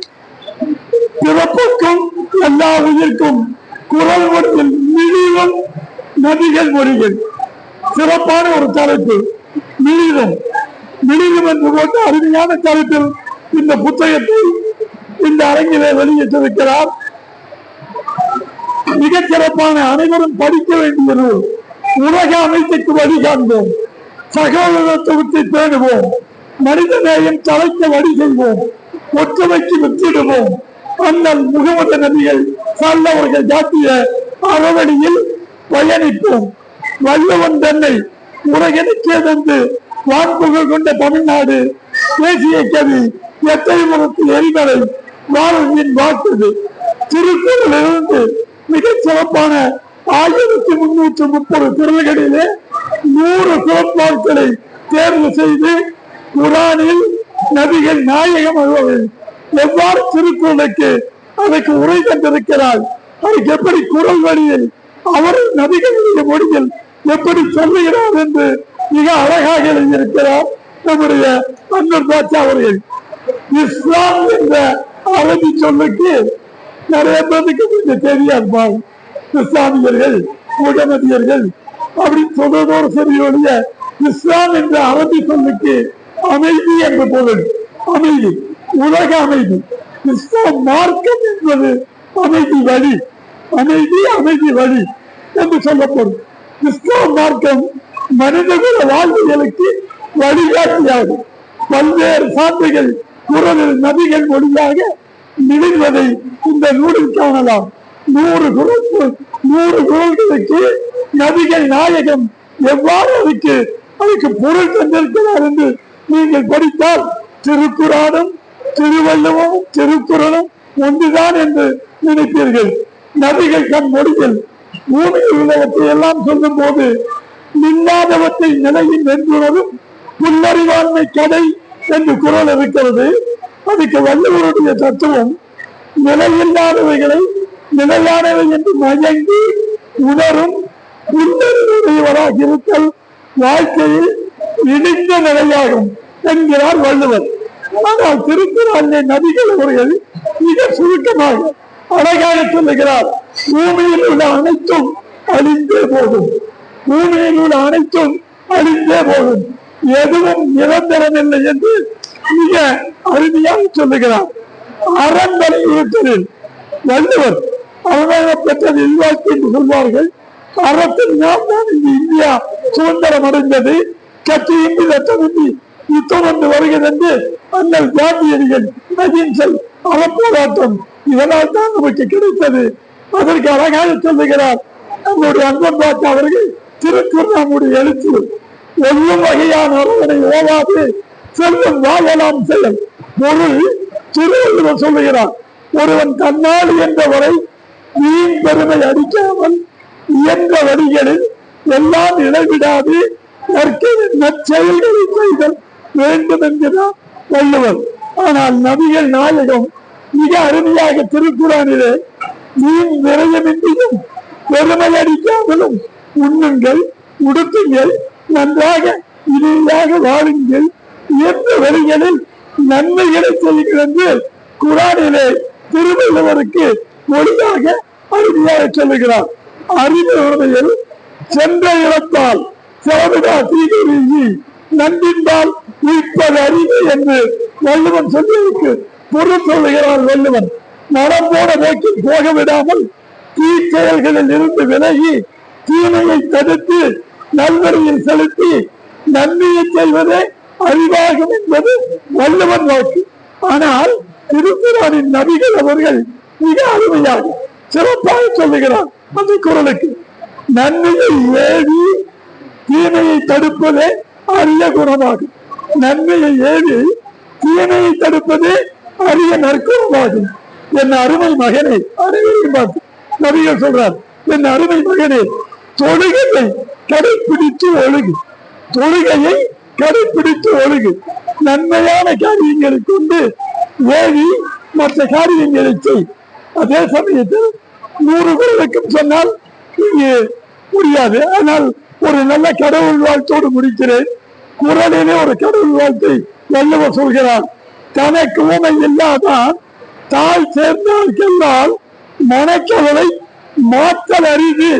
[SPEAKER 3] பிறப்புக்கும் எல்லா உயிர்க்கும் குரல் மொழியில் மிளிரும் நபிகள் மொழிகள். சிறப்பான ஒரு தலைப்பு, மிளிரும் மிளிரும் என்று போட்டு அருமையான தலைப்பில் இந்த புத்தகத்தை இந்த அரங்கிலே வெளியிட்டிருக்கிறார். மிக சிறப்பான, அனைவரும் படிக்க வேண்டிய நூல். உலக அமைப்புக்கு வழிகாண்போம், சகோதரத்துவத்தை பேணுவோம், மனித நேயம் தலைக்க வழி செய்வோம், ஒற்றுமைக்கு வித்திடுவோம். அண்ணல் முகமது நபிகள் சார்ந்தவர்கள் காட்டிய அறவழியில் பயணிப்போம். வள்ளுவன் தன்னை உலகெனக்கே தந்து வான்புகழ் கொண்ட தமிழ்நாடு தேசிய கவி எத்தைமுகத்து எரிமலை பாரதியின் வாக்குது. திருக்குறளிலிருந்து மிகச் சிறப்பான 1330 குறள்களிலே 100 குறட்பாக்களை தேர்வு செய்து குரானில் நபிகள் நாயகம் அவர்கள் எவ்வாறு திருக்குறளுக்கு அதற்கு உரை தந்திருக்கிறார், அதுக்கு எப்படி குறள் வழியில் அவர் நபிகளுடைய மொழியில் எப்படி சொல்லுகிறார் என்று மிக அழகாக எழுதியிருக்கிறார் நம்முடைய அன்வர் பாட்சா அவர்கள். இஸ்லாம் என்ற அரபி சொல்லுக்கு நிறைய பேருக்கு கொஞ்சம் தெரியாது. இஸ்லாமியர்கள் முகமதியர்கள் அப்படின்னு சொல்றதோடு சரி ஒழிய இஸ்லாம் என்ற அரபி சொல்லுக்கு அமைதி என்ற பொருள். அமைதி, உலக அமைதி. இஸ்லாம் மார்க்கம் என்பது அமைதி வழி, அமைதி வழி என்று சொல்லப்படும். இஸ்லாம் மார்க்கம் மனிதகுல வாழ்வுகளுக்கு வழிகாட்டியாகும். பல்வேறு சான்றுகள் குறளில் நபிகள் மொழியாக நிகழ்வதை இந்த நூலில் காணலாம். 100 குறள்களுக்கு நபிகள் நாயகம் எவ்வாறு அதுக்கு பொருள் தந்திருக்கிறார் என்று நீங்கள் படித்தால் திருக்குறானும் திருவள்ளுவமும் திருக்குறளும் ஒன்றுதான் என்று நினைப்பீர்கள். நபிகள் தன் மொழியில் பூமியில் உள்ளவற்றை எல்லாம் சொல்லும் போது இல்லாதவற்றை நிலையில் வென்றுவதும் புல்லறிவாண்மை கடை என்று குறள் இருக்கிறது. அதுக்கு வள்ளுவருடைய தத்துவம் நிலையில்லாதவைகளை நிலையானவை என்று மயங்கி உணரும் புல்லறிவுடையவராக இருத்தல் வாழ்க்கையில் இடிந்த நிலையாகும் என்கிறார் வள்ளுவர். ஆனால் திருக்குறளை நபிகள் அவர்கள் மிக சுருக்கமாக அழகாக சொல்லுகிறார். பூமியில் உள்ள அனைத்தும் அழிந்தே போகும், பூமியில் உள்ள அனைத்தும் அழிந்தே போகும், எதுவும் நிரந்தரமில்லை என்று மிக அருமையாக சொல்லுகிறார். அறம் வலியுறுத்தலில் வள்ளுவர் அவராக பெற்றது இல்வாழ்க்கை என்று சொல்வார்கள். அறத்தில் நாம் தான் இந்த இந்தியா சுதந்திரம் அடைந்தது, கட்சியின்றி ரத்தமின்றி யுத்தம் வந்து வருகிறது என்று அண்ணல் காந்தியடிகள் அகிம்சை அறப்போராட்டம் இதனால் தான் நமக்கு கிடைத்தது. அதற்கு அழகாக சொல்லுகிறார் நம்முடைய அன்பன் பாட்டா அவர்கள். திருக்குறள் நம்முடைய எழுத்து ஒன்றும் வகையான அரவணை ஓவாது செல்வம் வாழலாம் செயல் பொருள். திருவள்ளுவர் சொல்லுகிறார், ஒருவன் தன்னால் என்றவரை வீண் பெருமை அடிக்காமல் இயன்ற வழிகளில் எல்லாம் இடைவிடாது நற்செயல்களை செய்தல் வேண்டும் என்கிறார் வள்ளுவர். ஆனால் நபிகள் நாயகம் மிக அருமையாக திருக்குறானிலே வீண் விரயமின்றியும் பெருமை அடிக்காமலும் உண்ணுங்கள், உடுத்துங்கள், நன்றாக இனியாக வாழுங்கள், எந்த வழிகளில் நன்மைகளை செய்யுங்கள் என்று குரானிலே திருவள்ளுவருக்கு மொழியாக அருமையாக சொல்லுகிறார். அறிவுரையில் சென்ற இடத்தால் செலவிடா தீவிரி நன்றின்பால் உயிர்ப்பது அறிவு என்று வள்ளுவன் சொல்லியிருக்கு பொருள் சொல்லுகிறார் வள்ளுவன். மனம் போன நோக்கில் போக விடாமல் தீச்செயல்களில் இருந்து விலகி தீமையை தடுத்து நல்வழியில் செலுத்தி நன்மையை செய்வதே அறிவாகும் என்பது வள்ளுவன் நோக்கு. ஆனால் திருக்குறானின் நபிகள் அவர்கள் மிக அருமையாக சிறப்பாக சொல்லுகிறார் அந்த குறளுக்கு. நன்மையை ஏவி தீமையை தடுப்பதே அரிய குணமாகும். நன்மையை ஏவி தீமையை தடுப்பதே அரிய நற்குணமாகும். என் அருமை மகனே, அனைவரையும் பார்த்து நபிகள் சொல்றார், என் அருமை மகனே தொழுகையை கடைபிடித்து ஒழுகு, தொழுகையை கடைபிடித்து ஒழுகு. நன்மையான காரியங்களை கொண்டு ஏவி மற்ற காரியங்களை செய். அதே சமயத்தில் 100 குறளுக்கும் சொன்னால் இங்கே முடியாது. ஆனால் ஒரு நல்ல கடவுள் வாழ்த்தோடு முடிக்கிறேன். குறளிலே ஒரு கடவுள் வாழ்த்தை வள்ளுவர் சொல்கிறார். தனக்கு உமை இல்லாதான் தாய் சேர்ந்தால் மனக்கவலை மாற்றல் அரிது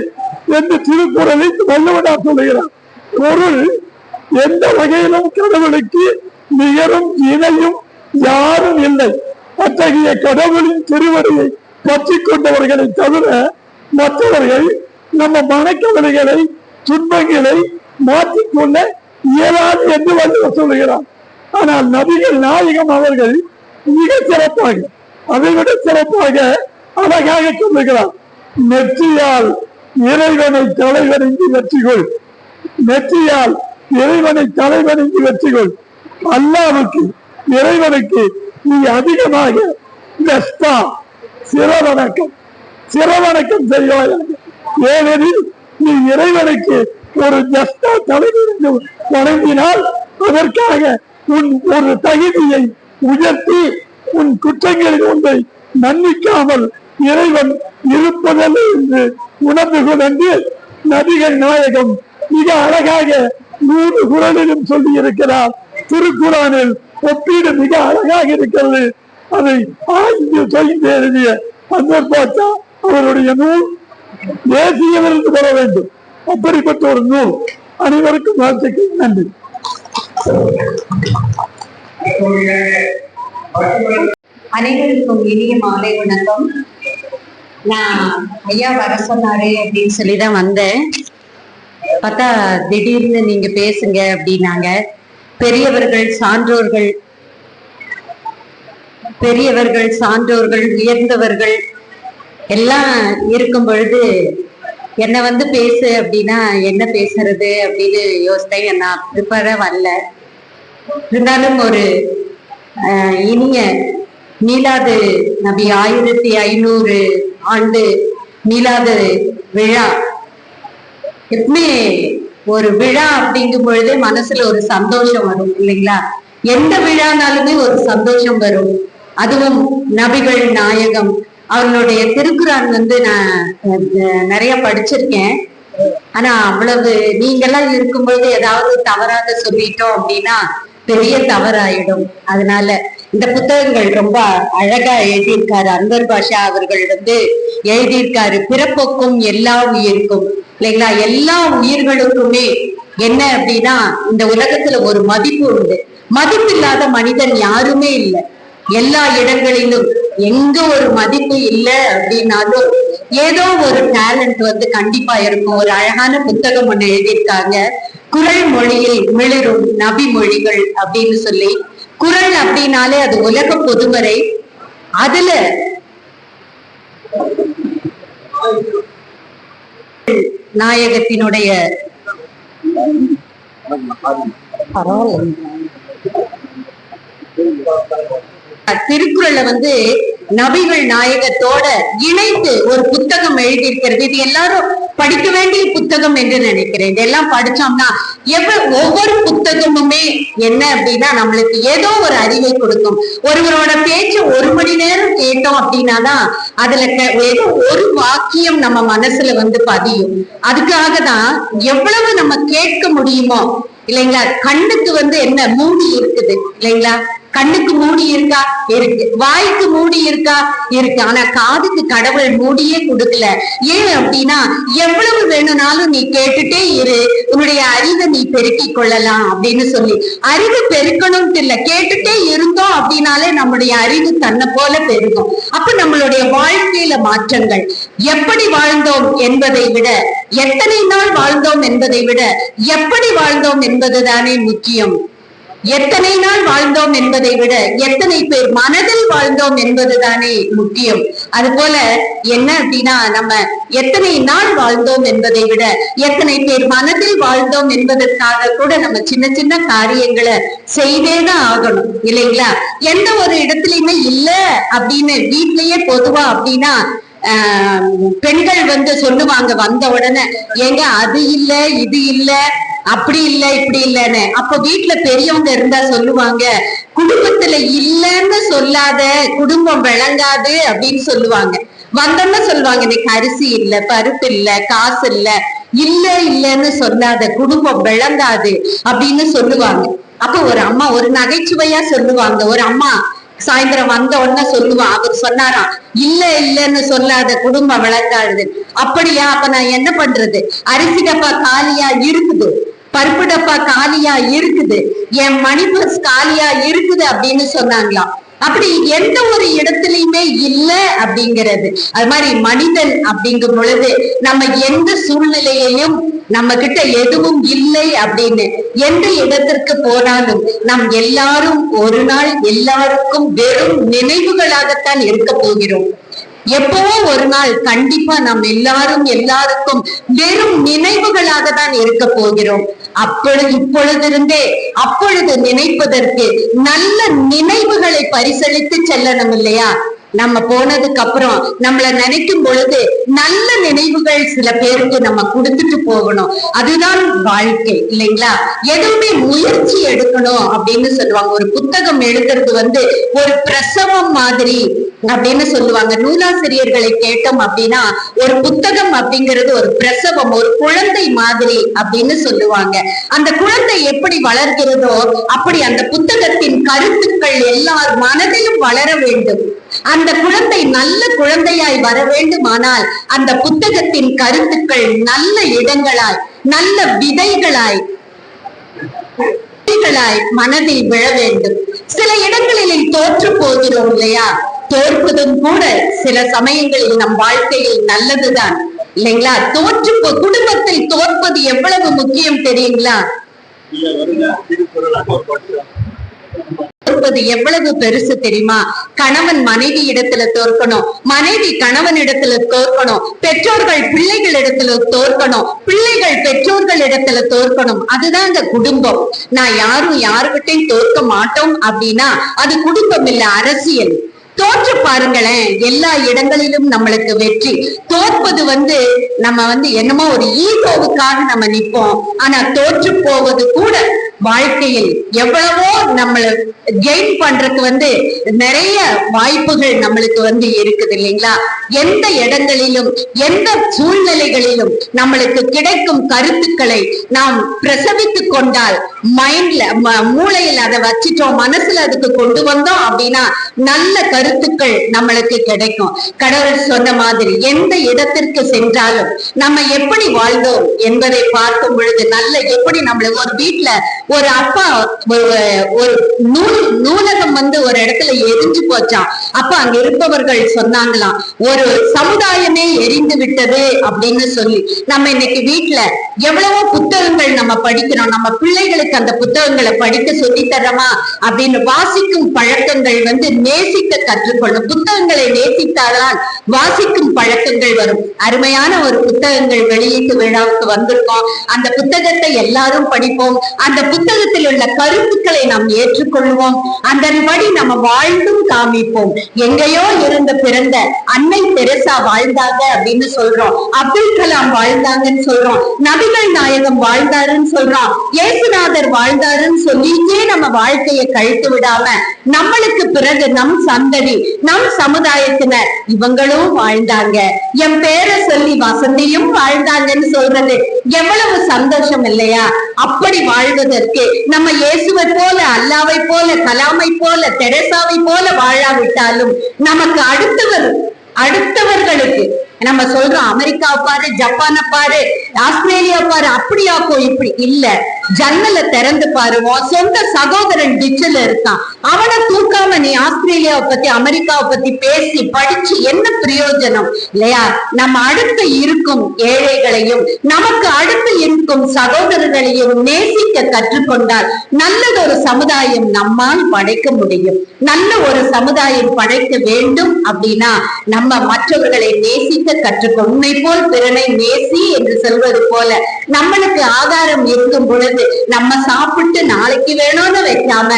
[SPEAKER 3] என்று திருக்குறளில் வள்ளுவனார் சொல்லுகிறார். பொருள் எந்த வகையிலும் கடவுளுக்கு நிகரும் இணையும் யாரும் இல்லை. அத்தகைய கடவுளின் திருவடியை பற்றி கொண்டவர்களை தவிர மற்றவர்கள் நம்ம மனக்கவலைகளை துன்பங்களை மாற்றிக்கொள்ள இயலாது என்று வள்ளுவர் சொல்லுகிறார். ஆனால் நபிகள் நாயகம் அவர்கள் மிக சிறப்பாக, அதைவிட சிறப்பாக அழகாக சொல்லுகிறார். நெற்றியால் இறைவனை தலைவணங்கி வெற்றிகொள், நெற்றியால் இறைவனை தலைவணங்கி வெற்றிகொள். அல்லாவுக்கு இறைவனுக்கு நீ அதிகமாக சிரவணக்கம் செய்வாய். ஏனெனில் நீ இறைவனுக்கு ஒரு ஜஸ்தா தலைவணங்கி வணங்கினால் அதற்காக உன் ஒரு தகுதியை உயர்த்தி உன் குற்றங்களில் ஒன்றை மன்னிக்காமல் இறைவன் இருப்பதல்ல என்று உணர்ந்து கொண்டு நபிகள் நாயகம் மிக அழகாக 100 குறளிலும் சொல்லி இருக்கிறார். திருக்குறானில் ஒப்பீடு மிக அழகாக இருக்கிறது. அதை ஆய்ந்து செய்து எழுதிய அன்வர் பாட்சா அவருடைய நூல் தேசிய விருது பெற வேண்டும். அப்படிப்பட்ட ஒரு நூல். அனைவருக்கும் வாழ்த்துக்கள். நன்றி.
[SPEAKER 5] அனைவருக்கும் இனிய மாலை வணக்கம். நான் ஐயா வர சொன்னாரு அப்படின்னு சொல்லிதான் வந்தேன். பார்த்தா திடீர்னு நீங்க பேசுங்க அப்படின்னாங்க. பெரியவர்கள் சான்றோர்கள் உயர்ந்தவர்கள் எல்லாம் இருக்கும் பொழுது என்ன வந்து பேசு அப்படின்னா என்ன பேசுறது அப்படின்னு யோசித்தேன். நான் ப்ரிப்பேரா வரல. இருந்தாலும் ஒரு இனிய மீலாது நபி 1500 ஆண்டு மீலாது விழா. எப்பவுமே ஒரு விழா அப்படிங்கும் பொழுது மனசுல ஒரு சந்தோஷம் வரும் இல்லைங்களா? எந்த விழானாலுமே ஒரு சந்தோஷம் வரும். அதுவும் நபிகள் நாயகம் அவர்களுடைய திருக்குறான் வந்து நான் நிறைய படிச்சிருக்கேன். ஆனா அவ்வளவு நீங்கெல்லாம் இருக்கும்பொழுது ஏதாவது தவறாக சொல்லிட்டோம் அப்படின்னா பெரிய தவறாயிடும். அதனால இந்த புத்தகங்கள் ரொம்ப அழகா எழுதியிருக்காரு. அன்வர் பாஷா அவர்கள் வந்து எழுதியிருக்காரு. பிறப்புக்கும் எல்லா உயிருக்கும் இல்லைங்களா? எல்லா உயிர்களுக்குமே என்ன அப்படின்னா இந்த உலகத்துல ஒரு மதிப்பு உண்டு. மதிப்பு இல்லாத மனிதன் யாருமே இல்லை. எல்லா இடங்களிலும் எங்க ஒரு மதிப்பு இல்லை அப்படின்னாலும் ஏதோ ஒரு டேலண்ட் வந்து கண்டிப்பா இருக்கும். ஒரு அழகான புத்தகம் ஒண்ணு எழுதியிருக்காங்க. குறள் மொழியில் மிளிரும் நபி மொழிகள் அப்படின்னு சொல்லி. குறள் அப்படின்னாலே அது உலக பொதுமறை. அதுல நாயகத்தினுடைய திருக்குறளை வந்து நபிகள் நாயகத்தோட இணைத்து ஒரு புத்தகம் எழுதியிருக்கிறது. இது எல்லாரும் படிக்க வேண்டிய புத்தகம் என்று நினைக்கிறேன். இதெல்லாம் படிச்சோம்னா ஒவ்வொரு புத்தகமுமே என்ன அப்படின்னா நம்மளுக்கு ஏதோ ஒரு அறிவை கொடுக்கும். ஒருவரோட பேச்சு 1 மணி நேரம் கேட்டோம் அப்படின்னாதான் அதுல ஏதோ ஒரு வாக்கியம் நம்ம மனசுல வந்து பதியும். அதுக்காக தான் எவ்வளவு நம்ம கேட்க முடியுமோ இல்லைங்களா? கண்ணுக்கு வந்து என்ன மூடி இருக்குது இல்லைங்களா? கண்ணுக்கு மூடி இருக்கா? இருக்கு. வாய்க்கு மூடி இருக்கா? இருக்கு. ஆனா காதுக்கு கடவுள் மூடியே கொடுக்கல. ஏன் அப்படின்னா எவ்வளவு வேணும்னாலும் நீ கேட்டுட்டே இரு, உன்னுடைய அறிவை நீ பெருக்கிக் கொள்ளலாம் அப்படின்னு சொல்லி. அறிவு பெருக்கணும் இல்ல, கேட்டுட்டே இருந்தோம் அப்படின்னாலே நம்முடைய அறிவு தன்னை போல பெருகும். அப்ப நம்மளுடைய வாழ்க்கையில மாற்றங்கள் எப்படி வாழ்ந்தோம் என்பதை விட, எத்தனை நாள் வாழ்ந்தோம் என்பதை விட எப்படி வாழ்ந்தோம் என்பதுதானே முக்கியம். எத்தனை நாள் வாழ்ந்தோம் என்பதை விட எத்தனை பேர் மனதில் வாழ்ந்தோம் என்பதுதானே முக்கியம். அது போல என்ன அப்படின்னா நம்ம எத்தனை நாள் வாழ்ந்தோம் என்பதை விட எத்தனை பேர் மனதில் வாழ்ந்தோம் என்பதற்காக கூட நம்ம சின்ன சின்ன காரியங்களை செய்தேதான் ஆகணும் இல்லைங்களா? எந்த ஒரு இடத்துலயுமே இல்ல அப்படின்னு வீட்லயே பொதுவா அப்படின்னா பெண்கள் வந்து சொல்லுவாங்க வந்த உடனே, ஏங்க அது இல்ல இது இல்ல அப்படி இல்ல இப்படி இல்லன்னு. அப்ப வீட்டுல பெரியவங்க இருந்தா சொல்லுவாங்க, குடும்பத்துல இல்லன்னு சொல்லாத குடும்பம் விளங்காது அப்படின்னு சொல்லுவாங்க. வந்தோம்னா சொல்லுவாங்க, இன்னைக்கு அரிசி இல்ல, பருப்பு இல்ல, காசு இல்ல இல்லன்னு சொல்லாத குடும்பம் விளங்காது அப்படின்னு சொல்லுவாங்க. அப்ப ஒரு அம்மா ஒரு நகைச்சுவையா சொல்லுவாங்க. ஒரு அம்மா சாயந்தரம் வந்த உடனே சொல்லுவான், அவர் சொன்னாராம், இல்ல இல்லன்னு சொல்லாத குடும்பம் விளங்காது. அப்படியா? அப்ப நான் என்ன பண்றது? அரிசி டப்பா காலியா இருக்குது, பருப்பு டப்பா காலியா இருக்குது, என் மணி பர்ஸ் காலியா இருக்குது அப்படின்னு சொன்னாங்களாம். அப்படி எந்த ஒரு இடத்துலயுமே இல்ல அப்படிங்கிறது. அது மாதிரி மனிதன் அப்படிங்கும் பொழுது நம்ம எந்த சூழ்நிலையையும் நம்ம கிட்ட எதுவும் இல்லை அப்படின்னு எந்த இடத்திற்கு போனாலும் நம் எல்லாரும் ஒரு நாள் எல்லாருக்கும் வெறும் நினைவுகளாகத்தான் இருக்க போகிறோம். எப்பவோ ஒரு நாள் கண்டிப்பா நாம் எல்லாருக்கும் வெறும் நினைவுகளாக தான் இருக்க போகிறோம். இப்பொழுதிருந்தே அப்பொழுது நினைப்பதற்கு நல்ல நினைவுகளை பரிசளித்து செல்லணும் இல்லையா? நம்ம போனதுக்கு அப்புறம் நம்மள நினைக்கும் பொழுது நல்ல நினைவுகள் சில பேருக்கு நம்ம கொடுத்துட்டு போகணும். அதுதான் வாழ்க்கை இல்லைங்களா? எதுவுமே முயற்சி எடுக்கணும் அப்படின்னு சொல்லுவாங்க. ஒரு புத்தகம் எழுதுறது ஒரு பிரசவம் மாதிரி அப்படின்னு சொல்லுவாங்க. நூலாசிரியர்களை கேட்டோம் அப்படின்னா ஒரு புத்தகம் அப்படிங்கிறது ஒரு பிரசவம், ஒரு குழந்தை மாதிரி அப்படின்னு சொல்லுவாங்க. அந்த குழந்தை எப்படி வளர்கிறதோ அப்படி அந்த புத்தகத்தின் கருத்துக்கள் எல்லார் மனதிலும் வளர வேண்டும். அந்த குழந்தை நல்ல குழந்தையாய் வர வேண்டுமானால் அந்த புத்தகத்தின் கருத்துக்கள் நல்ல இடங்களாய், நல்ல விதைகளாய் மனதில் விழ வேண்டும். சில இடங்களில் தோற்று போகிறோம் இல்லையா? தோற்பதும் கூட சில சமயங்களில் நம் வாழ்க்கையில் நல்லதுதான் இல்லைங்களா? குடும்பத்தில் தோற்பது எவ்வளவு முக்கியம் தெரியுங்களா? தோற்பது எவ்வளவு பெருசு தெரியுமா? கணவன் மனைவி இடத்துல தோற்கணும், மனைவி கணவன் இடத்துல தோற்கணும், பெற்றோர்கள் பிள்ளைகள் இடத்துல தோற்கணும், பிள்ளைகள் பெற்றோர்கள் இடத்துல தோற்கணும். அதுதான் இந்த குடும்பம். நான் யாருக்கிட்டையும் தோற்க மாட்டோம் அப்படின்னா அது குடும்பம் இல்ல, அரசியல். தோற்று பாருங்களேன், எல்லா இடங்களிலும் நம்மளுக்கு வெற்றி. தோற்பது நம்ம என்னமோ ஒரு ஈகோவுக்காக நம்ம நிற்போம். ஆனா தோற்று போவது கூட வாழ்க்கையில் எவ்வளவோ நம்மள கெயின் பண்றதுக்கு நிறைய வாய்ப்புகள் நம்மளுக்கு இருக்குது இல்லைங்களா? எந்த இடங்களிலும் எந்த சூழ்நிலைகளிலும் நம்மளுக்கு கிடைக்கும் கருத்துக்களை நாம் பிரசவித்துக் கொண்டால் மைண்ட்ல மூளையில் அதை வச்சிட்டோம், மனசுல அதுக்கு கொண்டு வந்தோம் அப்படின்னா நல்ல கருத்துக்கள் நம்மளுக்கு கிடைக்கும். கடவுள் சொன்ன மாதிரி எந்த இடத்திற்கு சென்றாலும் நம்ம எப்படி வாழ்ந்தோம் என்பதை பார்க்கும் பொழுது எப்படி நம்மளுக்கு ஒரு வீட்டுல ஒரு அப்பா ஒரு நூலகம் ஒரு இடத்துல எரிஞ்சு போச்சான். அப்ப அங்க இருப்பவர்கள் சொன்னாங்களாம், ஒரு சமுதாயமே எரிந்து விட்டது அப்படின்னு சொல்லி. நம்ம இன்னைக்கு வீட்டுல எவ்வளவோ புத்தகங்கள் நம்ம படிக்கிறோம், நம்ம பிள்ளைகளுக்கு அந்த புத்தகங்களை படிக்க சொல்லி தரமா அப்படின்னு. வாசிக்கும் பழக்கங்கள் நேசிக்க கற்றுக்கொள்ளும். புத்தகங்களை நேசித்தால்தான் வாசிக்கும் பழக்கங்கள் வரும். அருமையான ஒரு புத்தகங்கள் வெளியீட்டு விழாவுக்கு வந்திருக்கோம். அந்த புத்தகத்தை எல்லாரும் படிப்போம். அந்த புத்தகத்தில் உள்ள கருத்துக்களை நாம் ஏற்றுக்கொள்வோம். அதன்படி நம்ம வாழ்ந்தும் காமிப்போம். எங்கேயோ இருந்து பிறந்த அன்னை தெரசா வாழ்ந்தாங்க அப்படின்னு சொல்றோம், அப்துல் கலாம் வாழ்ந்தாங்கன்னு சொல்றோம், நபிகள் நாயகம் வாழ்ந்தாருன்னு சொல்றோம், இயேசுநாதர் வாழ்ந்தாருன்னு சொல்லிட்டே நம்ம வாழ்க்கையை கழித்து விடாம நம்மளுக்கு பிறகு நம் சந்ததி, நம் சமுதாயத்தினர் இவங்களும் வாழ்ந்தாங்க, என் பேரை சொல்லி வசந்தியும் வாழ்ந்தாங்கன்னு சொல்றது எவ்வளவு சந்தோஷம் இல்லையா? அப்படி வாழ்வதற்கு நம்ம இயேசுவை போல, அல்லாவை போல, கலாமை போல, தெரசாவை போல வாழாவிட்டாலும் நமக்கு அடுத்தவர்களுக்கு நம்ம சொல்றோம் அமெரிக்கா பாரு, ஜப்பான பாரு, ஆஸ்திரேலியா பாரு, அப்படியாக்கோ இப்படி இல்ல. ஜன்னலை திறந்து பாருவோம், சொந்த சகோதரன் டிச்சில் இருக்கான், அவனை தூக்காம நீ ஆஸ்திரேலியாவை பத்தி அமெரிக்காவை பத்தி பேசி படிச்சு என்ன பிரயோஜனம் இல்லையா? நம்ம அடுத்து இருக்கும் ஏழைகளையும் நமக்கு அடுத்து இருக்கும் சகோதரர்களையும் நேசிக்க கற்றுக்கொண்டால் நல்லதொரு சமுதாயம் நம்மால் படைக்க முடியும். நல்ல ஒரு சமுதாயம் படைக்க வேண்டும் அப்படின்னா நம்ம மற்றவர்களை நேசிக்க கற்றுக்கொள். உன்னை போல் பிறனை நேசி என்று சொல்வது போல நம்மளுக்கு ஆதாரம் இருக்கும் பொழுது நம்ம சாப்பிட்டு நாளைக்கு வேணும்னு வைக்காம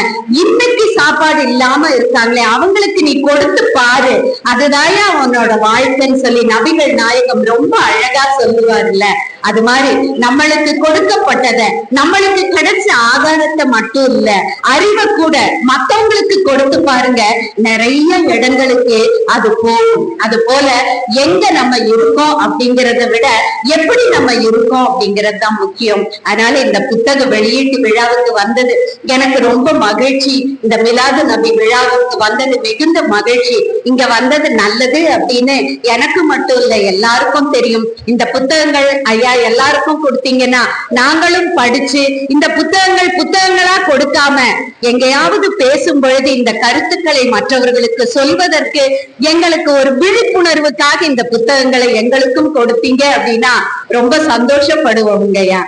[SPEAKER 5] இன்னைக்கு சாப்பாடு இல்லாம இருக்காங்களே அவங்களுக்கு நீ கொடுத்து பாரு, அதுதான் உன்னோட வாழ்க்கைன்னு சொல்லி நபிகள் நாயகம் ரொம்ப அழகா சொல்லுவார்ல. அது மாதிரி நம்மளுக்கு கொடுக்கப்பட்டத, நம்மளுக்கு கிடைச்ச ஆதாரத்தை மட்டும் இல்ல, அறிவை கூட மத்தவங்களுக்கு கொடுத்து பாருங்க, நிறைய இடங்களுக்கு அது போகும். அது போல எங்க நம்ம இருக்கோம் அப்படிங்கறத விட எப்படி நம்ம இருக்கோம் அப்படிங்கிறது தான் முக்கியம். அதனால இந்த புத்தக வெளியீட்டு விழாவுக்கு வந்தது எனக்கு ரொம்ப மகிழ்ச்சி. இந்த மிலாது நபி விழாவுக்கு வந்தது மிகுந்த மகிழ்ச்சி. இங்க வந்தது நல்லது அப்படின்னு எனக்கு மட்டும் இல்ல எல்லாருக்கும் தெரியும். இந்த புத்தகங்கள் ஐயா எல்லாருக்கும் கொடுத்தீங்கன்னா நாங்களும் படிச்சு இந்த புத்தகங்களா கொடுக்காம எங்கேயாவது பேசும் பொழுது இந்த கருத்துக்களை மற்றவர்களுக்கு சொல்வதற்கு எங்களுக்கு ஒரு விழிப்புணர்வுக்காக இந்த புத்தகங்களை எங்களுக்கும் கொடுத்தீங்க அப்படின்னா ரொம்ப சந்தோஷப்படுவோம்ங்கய்யா.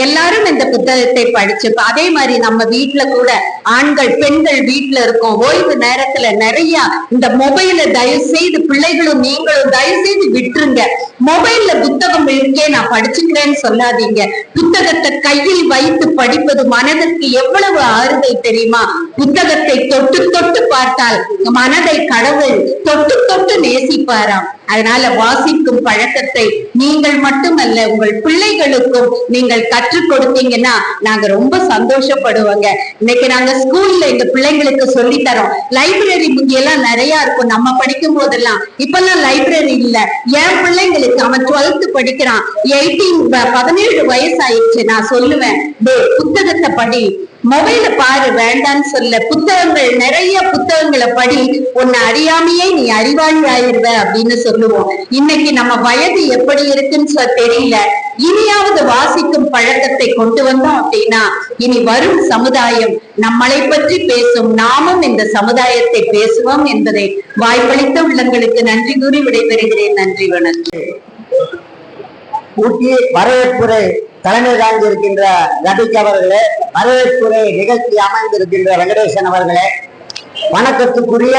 [SPEAKER 5] எல்லாரும் இந்த புத்தகத்தை படிச்சுப்போம். அதே மாதிரி நம்ம வீட்டுல கூட ஆண்கள் பெண்கள் வீட்டுல இருக்கோம், ஓய்வு நேரத்துல நிறைய இந்த மொபைல தயவு செய்து பிள்ளைகளும் நீங்களும் தயவு செய்து விட்டுருங்க. மொபைல்ல புத்தகம் இருக்கே நான் படிச்சுக்கிறேன்னு சொல்லாதீங்க. புத்தகத்தை கையில் வைத்து படிப்பது மனதிற்கு எவ்வளவு ஆறுதல் தெரியுமா? புத்தகத்தை தொட்டு தொட்டு பார்த்தால் மனதை கடவுள் தொட்டு தொட்டு நேசிப்பாராம். அதனால வாசிக்கும் பழக்கத்தை நீங்கள் மட்டுமல்ல உங்கள் பிள்ளைகளுக்கும் நீங்கள் கற்றுக் கொடுத்தீங்கன்னா நாங்க ரொம்ப சந்தோஷப்படுவோங்க. இன்னைக்கு நாங்க ஸ்கூல்ல எங்க பிள்ளைங்களுக்கு சொல்லி தரோம். லைப்ரரி முந்தியெல்லாம் நிறைய இருக்கும் நம்ம படிக்கும் போதெல்லாம், இப்பெல்லாம் லைப்ரரி இல்ல. என் பிள்ளைங்களுக்கு அவன் 12th படிக்கிறான், 17 வயசு ஆயிடுச்சு. நான் சொல்லுவேன், புத்தகத்தை படி, மொபைல பாரு, வேண்டான்னு சொல்ல. புத்தகங்கள் நிறைய புத்தகங்களை படி, உன்னை அறியாமையே நீ அறிவாளி ஆயிருவ அப்படின்னு சொல்லுவோம். இன்னைக்கு நம்ம வயது எப்படி இருக்குன்னு தெரியல. இனியாவது வாசிக்கும் பழக்கத்தை கொண்டு வந்தோம் அப்படின்னா இனி வரும் சமுதாயம் நம்மளை பற்றி பேசும், நாமும் இந்த சமுதாயத்தை பேசுவோம் என்பதை வாய்ப்பளித்த உள்ளங்களுக்கு நன்றி கூறி விடைபெறுகிறேன். நன்றி, வணக்கம்.
[SPEAKER 3] ஊட்டி வரவேற்புரை தலைமை தாங்கியிருக்கின்ற ரபிக் அவர்களே, வரவேற்புரை நிகழ்ச்சி அமைந்திருக்கின்ற வெங்கடேசன் அவர்களே, வணக்கத்துக்குரிய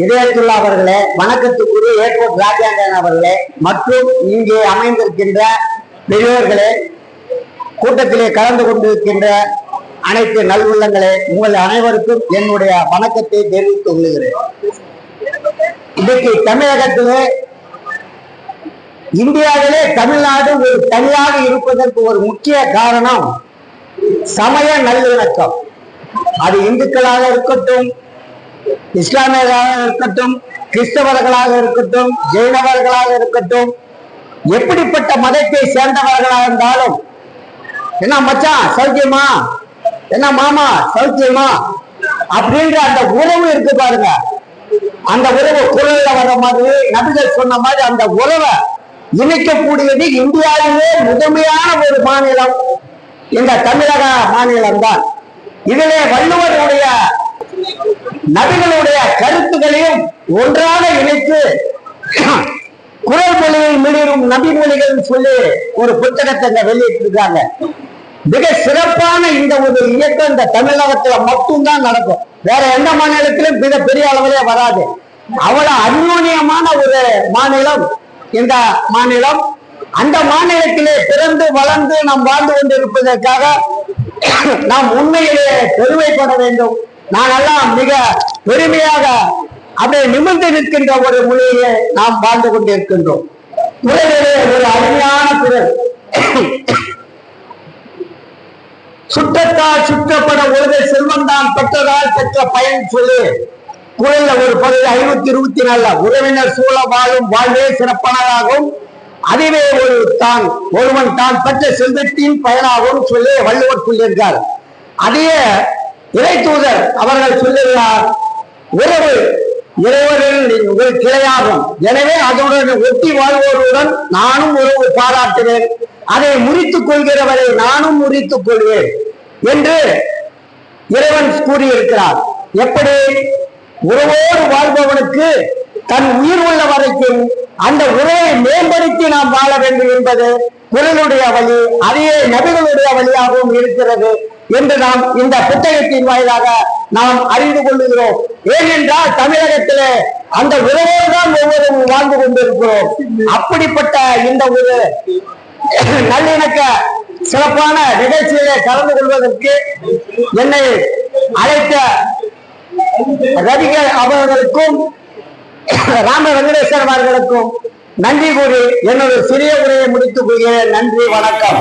[SPEAKER 3] இதயத்துல்லா அவர்களே, வணக்கத்துக்குரிய ஏர்போர்ட் ராஜேந்திரன் அவர்களே, மற்றும் இங்கே அமைந்திருக்கின்ற பெரியோர்களே, கூட்டத்திலே கலந்து கொண்டிருக்கின்ற அனைத்து நல்வுள்ளங்களே, உங்கள் அனைவருக்கும் என்னுடைய வணக்கத்தை தெரிவித்துக் கொள்கிறேன். இன்றைக்கு தமிழகத்திலே, இந்தியாவிலே தமிழ்நாடு ஒரு தனியாக இருப்பதற்கு ஒரு முக்கிய காரணம் சமய நல்லிணக்கம். அது இந்துக்களாக இருக்கட்டும், இஸ்லாமியர்களாக இருக்கட்டும், கிறிஸ்தவர்களாக இருக்கட்டும், ஜெயினவர்களாக இருக்கட்டும், எப்படிப்பட்ட மதத்தை சேர்ந்தவர்களாக இருந்தாலும், என்ன மச்சான் சௌக்கியமா, என்ன மாமா சௌக்கியமா அப்படின்ற அந்த உறவு இருக்கு பாருங்க. அந்த உறவு குரல்ல வர மாதிரி, நபிகள் சொன்ன மாதிரி அந்த உறவை இணைக்கக்கூடியது இந்தியாவிலே முதன்மையான ஒரு மாநிலம் இந்த தமிழக மாநிலம் தான். இதிலே வள்ளுவருடைய நபிகளுடைய கருத்துக்களையும் ஒன்றாக இணைத்து குரல் மொழியை மிளிரும் நபி மொழிகள் சொல்லி ஒரு புத்தகத்தை வெளியிட்டிருக்காங்க. மிக சிறப்பான இந்த ஒரு இயக்கம் இந்த தமிழகத்துல மட்டும்தான் நடக்கும். வேற எந்த மாநிலத்திலும் மிக பெரிய அளவிலே வராது. அவ்வளவு அந்யோன்யமான ஒரு மாநிலம் இந்த மாநிலம். அந்த மாநிலத்திலே பிறந்து வளர்ந்து நாம் வாழ்ந்து கொண்டிருப்பதற்காக நாம் உண்மையிலே பெருமைப்பட வேண்டும். நானெல்லாம் மிக பெருமையாக அப்படியே நிமிர்ந்து நிற்கின்ற ஒரு மொழியிலே நாம் வாழ்ந்து கொண்டிருக்கின்றோம். குரலிலே ஒரு அருமையான குரல், சுற்றத்தால் சுற்றப்பட ஒருதை செல்வம் தான் பெற்றதால் பெற்ற பயன் சொல்லி குரல்ல ஒரு பகுதி 524 உறவினர் சூழ வாழும் வாழ்வே சிறப்பானதாகும், அதுவே ஒருவன் தான் பெற்ற செல்வத்தின் பயனாகவும் சொல்லி வள்ளுவர் சொல்லியிருக்கார். அதையே இறை தூதர் அவர்கள் சொல்லுகிறார், உறவு இறைவனின் ஒரு கிளையாகும், எனவே அதனுடன் ஒட்டி வாழ்வோருடன் நானும் உறவு பாராட்டுவேன், அதை முறித்துக் கொள்கிறவரை நானும் முறித்துக் கொள்வேன் என்று இறைவன் கூறியிருக்கிறார். எப்படி? உறவோடு வாழ்பவனுக்கு தன் உயிர் உள்ள வரைக்கும் அந்த உறவை மேம்படுத்தி நாம் வாழ வேண்டும் என்பது குரலுடைய வழி, அதையே நபிகளுடைய வழியாகவும் இருக்கிறது என்று நாம் இந்த புத்தகத்தின் வாயிலாக நாம் அறிந்து கொள்ளுகிறோம். ஏனென்றால் தமிழகத்திலே அந்த உறவோடு தான் ஒவ்வொருவரும் வாழ்ந்து கொண்டிருக்கிறோம். அப்படிப்பட்ட இந்த ஒரு நல்லிணக்க சிறப்பான நிகழ்ச்சியிலே கலந்து கொள்வதற்கு என்னை அழைத்த ரவிகள் அவர்களுக்கும் ராம வெங்கடேஸ்வரன் அவர்களுக்கும் நன்றி கூறி என்னோட சிறிய உரையை முடித்துக் கொள்கிறேன். நன்றி, வணக்கம்.